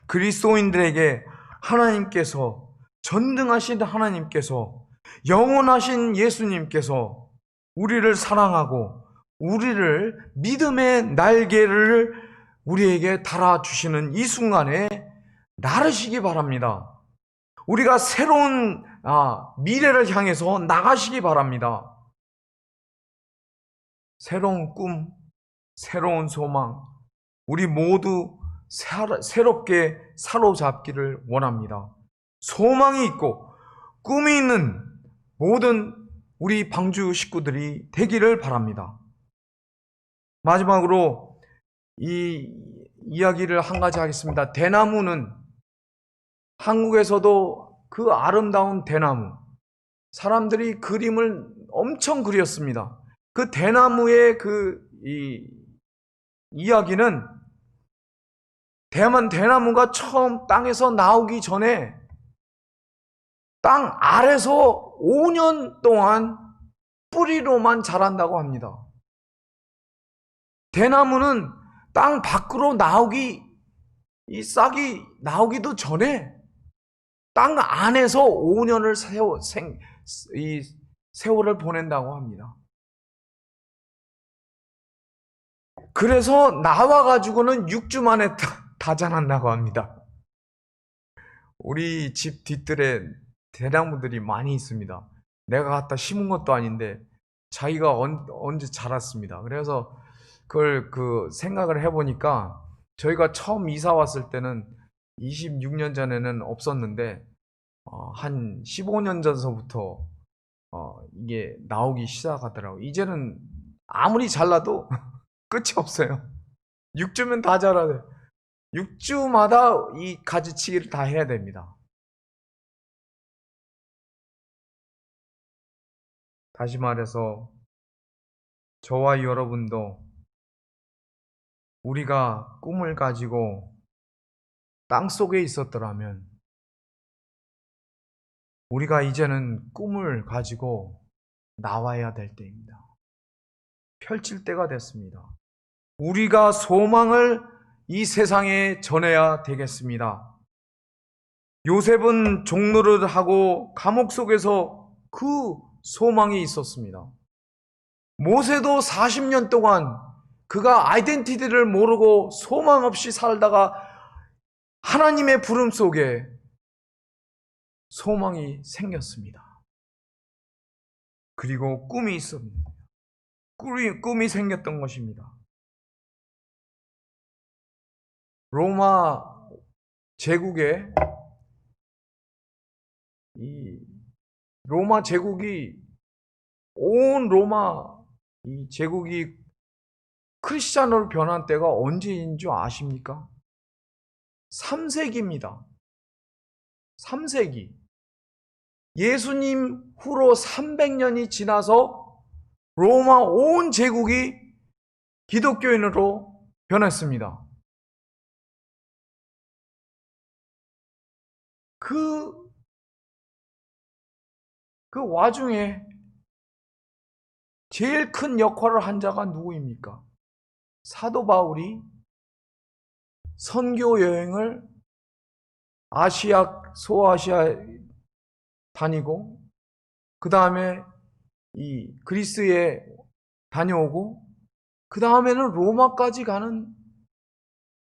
그리스도인들에게 하나님께서, 전능하신 하나님께서, 영원하신 예수님께서 우리를 사랑하고 우리를 믿음의 날개를 우리에게 달아주시는 이 순간에 나르시기 바랍니다. 우리가 새로운 미래를 향해서 나가시기 바랍니다. 새로운 꿈, 새로운 소망, 우리 모두 새롭게 사로잡기를 원합니다. 소망이 있고 꿈이 있는 모든 우리 방주 식구들이 되기를 바랍니다. 마지막으로 이 이야기를 한 가지 하겠습니다. 대나무는 한국에서도 그 아름다운 대나무, 사람들이 그림을 엄청 그렸습니다. 그 대나무의 이야기는 대나무가 처음 땅에서 나오기 전에 땅 아래서 5년 동안 뿌리로만 자란다고 합니다. 대나무는 땅 밖으로 이 싹이 나오기도 전에 땅 안에서 5년을 세월을 보낸다고 합니다. 그래서 나와가지고는 6주 만에 다 자란다고 합니다. 우리 집 뒤뜰에 대나무들이 많이 있습니다. 내가 갖다 심은 것도 아닌데 자기가 언제 자랐습니다. 그래서 그걸 생각을 해보니까 저희가 처음 이사 왔을 때는 26년 전에는 없었는데 한 15년 전서부터 이게 나오기 시작하더라고요. 이제는 아무리 잘라도 끝이 없어요. 6주면 다 자라요. 6주마다 이 가지치기를 다 해야 됩니다. 다시 말해서 저와 여러분도 우리가 꿈을 가지고 땅속에 있었더라면 우리가 이제는 꿈을 가지고 나와야 될 때입니다. 펼칠 때가 됐습니다. 우리가 소망을 이 세상에 전해야 되겠습니다. 요셉은 종노릇을 하고 감옥 속에서 그 소망이 있었습니다. 모세도 40년 동안 그가 아이덴티티를 모르고 소망 없이 살다가 하나님의 부름 속에 소망이 생겼습니다. 그리고 꿈이 있었습니다. 꿈이 생겼던 것입니다. 로마 제국에 로마 제국이 온 로마 이 제국이 크리스찬으로 변한 때가 언제인 줄 아십니까? 3세기입니다. 3세기. 예수님 후로 300년이 지나서 로마 온 제국이 기독교인으로 변했습니다. 그 와중에 제일 큰 역할을 한 자가 누구입니까? 사도 바울이 선교 여행을 소아시아 다니고, 그 다음에 이 그리스에 다녀오고, 그 다음에는 로마까지 가는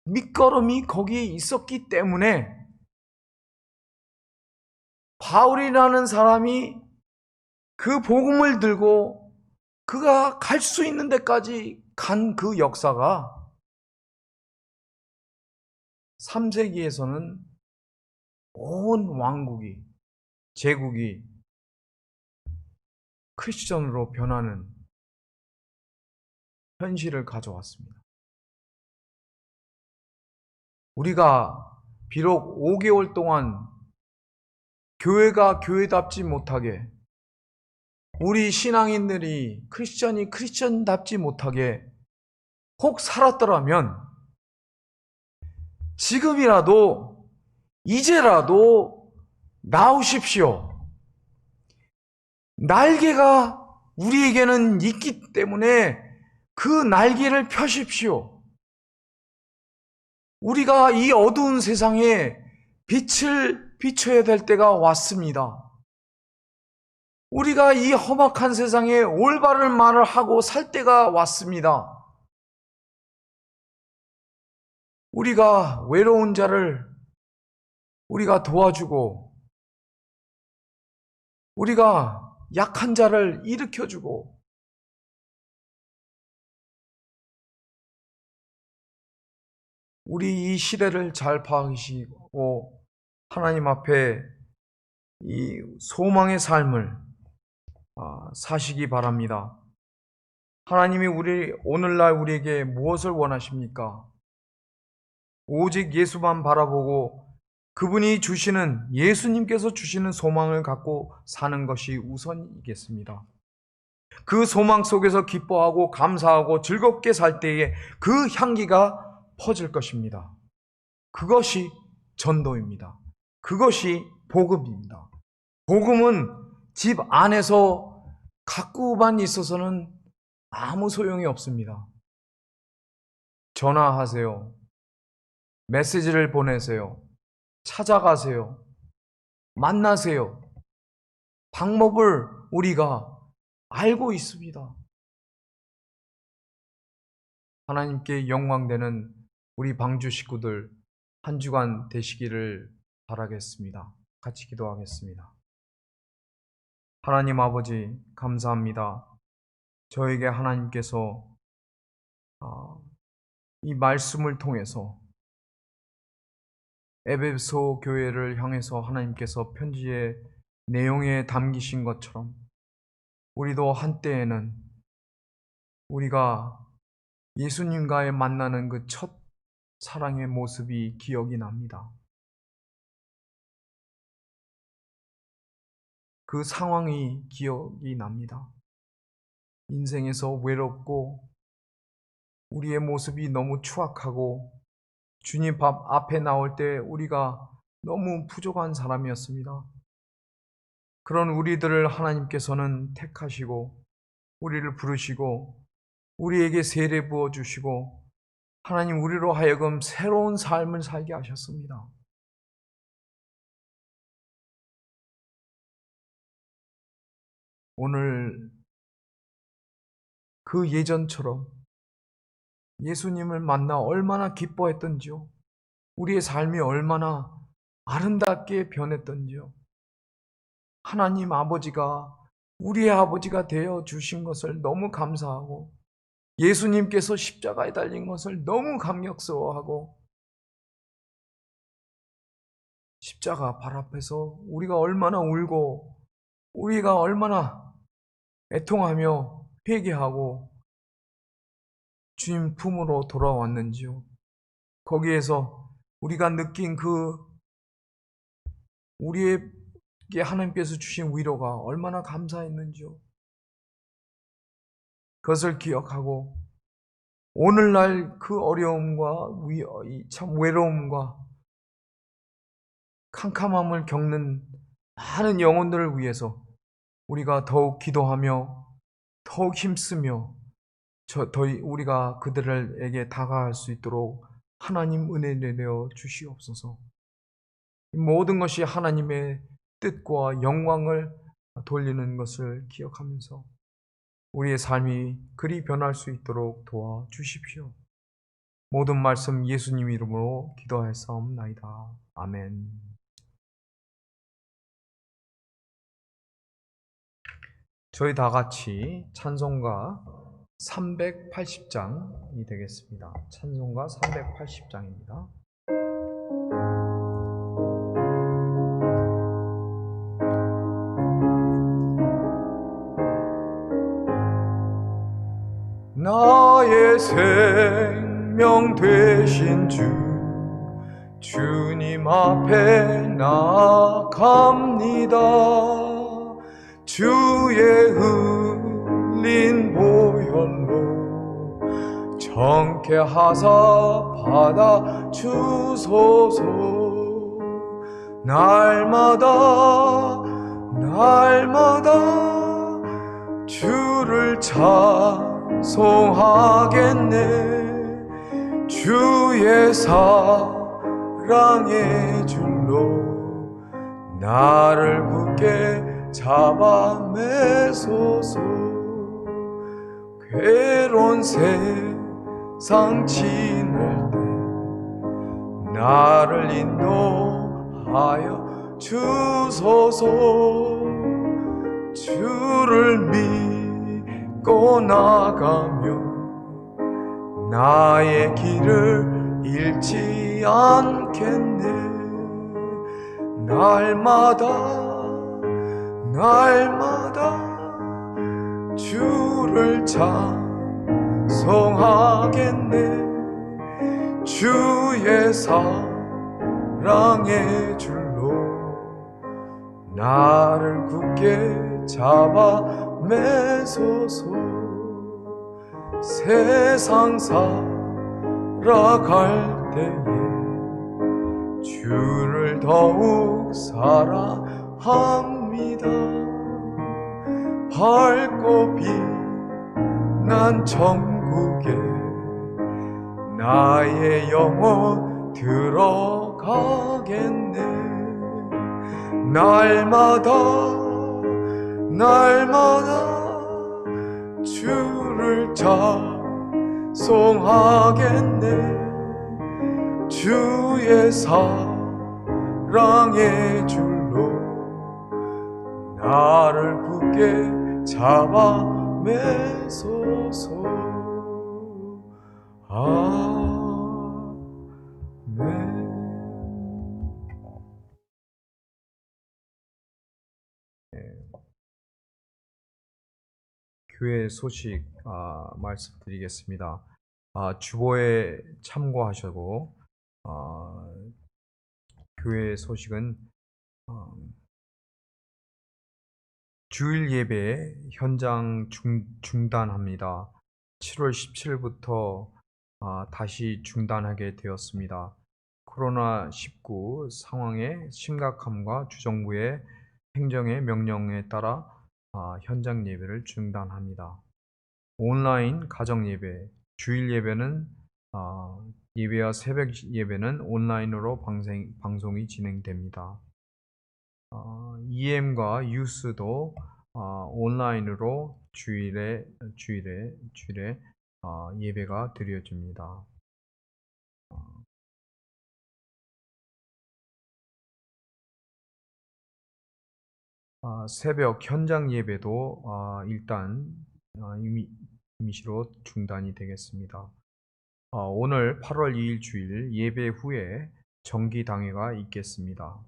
밑거름이 거기에 있었기 때문에 바울이라는 사람이 그 복음을 들고 그가 갈 수 있는 데까지 간 그 역사가 3세기에서는 온 왕국이, 제국이 크리스천으로 변하는 현실을 가져왔습니다. 우리가 비록 5개월 동안 교회가 교회답지 못하게, 우리 신앙인들이 크리스천이 크리스천답지 못하게 혹 살았더라면 지금이라도 이제라도 나오십시오. 날개가 우리에게는 있기 때문에 그 날개를 펴십시오. 우리가 이 어두운 세상에 빛을 비춰야 될 때가 왔습니다. 우리가 이 험악한 세상에 올바른 말을 하고 살 때가 왔습니다. 우리가 외로운 자를 우리가 도와주고, 우리가 약한 자를 일으켜주고, 우리 이 시대를 잘 파악하시고 하나님 앞에 이 소망의 삶을 사시기 바랍니다. 하나님이 오늘날 우리에게 무엇을 원하십니까? 오직 예수만 바라보고 그분이 주시는, 예수님께서 주시는 소망을 갖고 사는 것이 우선이겠습니다. 그 소망 속에서 기뻐하고 감사하고 즐겁게 살 때에 그 향기가 퍼질 것입니다. 그것이 전도입니다. 그것이 복음입니다. 복음은 집 안에서 갖고만 있어서는 아무 소용이 없습니다. 전화하세요. 메시지를 보내세요. 찾아가세요. 만나세요. 방법을 우리가 알고 있습니다. 하나님께 영광되는 우리 방주 식구들 한 주간 되시기를 바라겠습니다. 같이 기도하겠습니다. 하나님 아버지, 감사합니다. 저에게 하나님께서 이 말씀을 통해서 에베소 교회를 향해서 하나님께서 편지의 내용에 담기신 것처럼 우리도 한때에는 우리가 예수님과의 만나는 그 첫 사랑의 모습이 기억이 납니다. 그 상황이 기억이 납니다. 인생에서 외롭고 우리의 모습이 너무 추악하고 주님 앞에 나올 때 우리가 너무 부족한 사람이었습니다. 그런 우리들을 하나님께서는 택하시고 우리를 부르시고 우리에게 세례 부어주시고 하나님 우리로 하여금 새로운 삶을 살게 하셨습니다. 오늘 그 예전처럼 예수님을 만나 얼마나 기뻐했던지요. 우리의 삶이 얼마나 아름답게 변했던지요. 하나님 아버지가 우리의 아버지가 되어 주신 것을 너무 감사하고 예수님께서 십자가에 달린 것을 너무 감격스러워하고 십자가 발 앞에서 우리가 얼마나 울고 우리가 얼마나 애통하며 회개하고 주님 품으로 돌아왔는지요. 거기에서 우리가 느낀 우리에게 하나님께서 주신 위로가 얼마나 감사했는지요. 그것을 기억하고 오늘날 그 어려움과 참 외로움과 캄캄함을 겪는 많은 영혼들을 위해서 우리가 더욱 기도하며 더욱 힘쓰며 우리가 그들에게 다가갈 수 있도록 하나님 은혜 내려 주시옵소서. 모든 것이 하나님의 뜻과 영광을 돌리는 것을 기억하면서 우리의 삶이 그리 변할 수 있도록 도와주십시오. 모든 말씀 예수님 이름으로 기도하였사옵나이다. 아멘. 저희 다 같이 찬송가 380장이 되겠습니다. 찬송가 380장입니다. 나의 생명 되신 주님 앞에 나아갑니다. 주의 흘린 보혈로 정케하사 받아 주소서. 날마다 주를 찬송하겠네. 주의 사랑의 줄로 나를 굳게 잡아 매소서. 괴로운 세상 지낼 때 나를 인도하여 주소서. 주를 믿고 나가며 나의 길을 잃지 않겠네. 날마다 주를 찬송하겠네. 주의 사랑의 줄로 나를 굳게 잡아 매소서. 세상 살아갈 때에 주를 더욱 사랑합니다. 밝고 빛난 천국에 나의 영혼 들어가겠네. 날마다 주를 찬송하겠네. 주의 사랑의 줄로 나를 굳게 잡아 매소서. 아멘. 교회 소식 말씀드리겠습니다. 주보에 참고하시고 교회 소식은 주일 예배 현장 중단합니다. 7월 17일부터 다시 중단하게 되었습니다. 코로나19 상황의 심각함과 주정부의 행정의 명령에 따라 현장 예배를 중단합니다. 온라인 가정 예배, 주일 예배는 예배와 새벽 예배는 온라인으로 방송이 진행됩니다. EM과 유스도 온라인으로 주일에 예배가 드려집니다. 새벽 현장 예배도 일단 임시로 중단이 되겠습니다. 오늘 8월 2일 주일 예배 후에 정기 당회가 있겠습니다.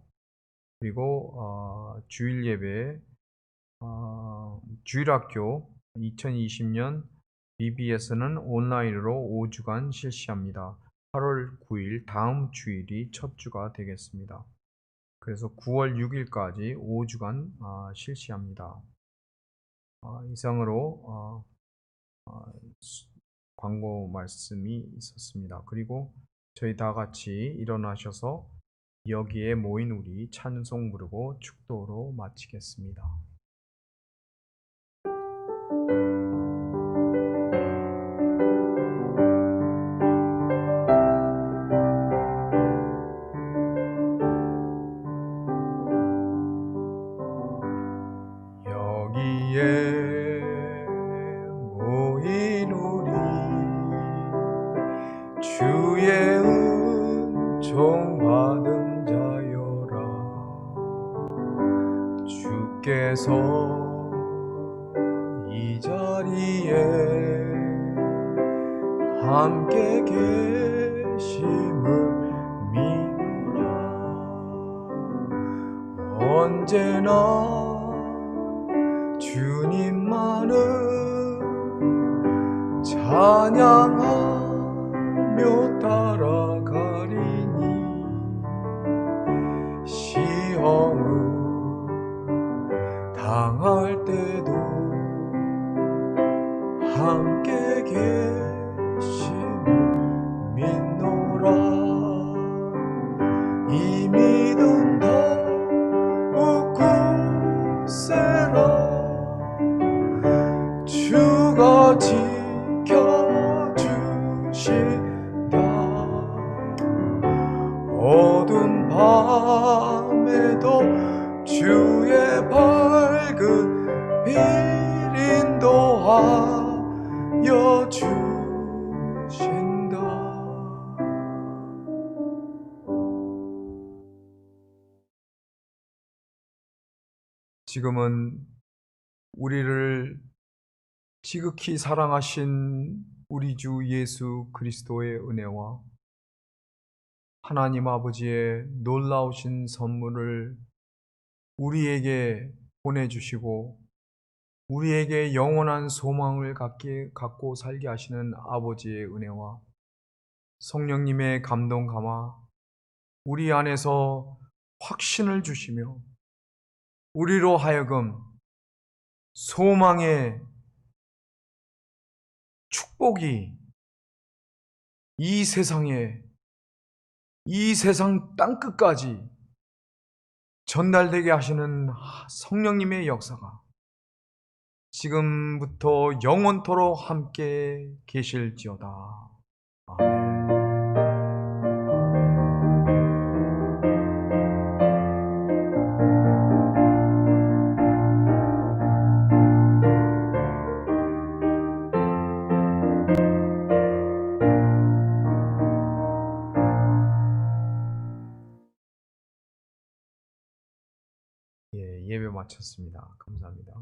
그리고 주일 예배 주일학교 2020년 BBS는 온라인으로 5주간 실시합니다. 8월 9일 다음 주일이 첫 주가 되겠습니다. 그래서 9월 6일까지 5주간 실시합니다. 이상으로 광고 말씀이 있었습니다. 그리고 저희 다 같이 일어나셔서 여기에 모인 우리 찬송 부르고 축도로 마치겠습니다. 여기에 모인 우리 주의 은총 받은 자여라. 주께서 이 자리에 함께 계심을 믿노라. 언제나 주님만을 찬양하며 따라가리니 시험을 당할 때도 함께 계심을 믿노라. 이 믿음 더욱 굳세라. 주가 지켜주신다. 어두운 밤에도 주의 밝은 빛 인도하여 주신다. 지금은 우리를 지극히 사랑하신 우리 주 예수 그리스도의 은혜와 하나님 아버지의 놀라우신 선물을 우리에게 보내주시고 우리에게 영원한 소망을 갖고 살게 하시는 아버지의 은혜와 성령님의 감동 감화 우리 안에서 확신을 주시며 우리로 하여금 소망의 축복이 이 세상 땅끝까지 전달되게 하시는 성령님의 역사가 지금부터 영원토록 함께 계실지어다. 아멘. 예배 마쳤습니다. 감사합니다.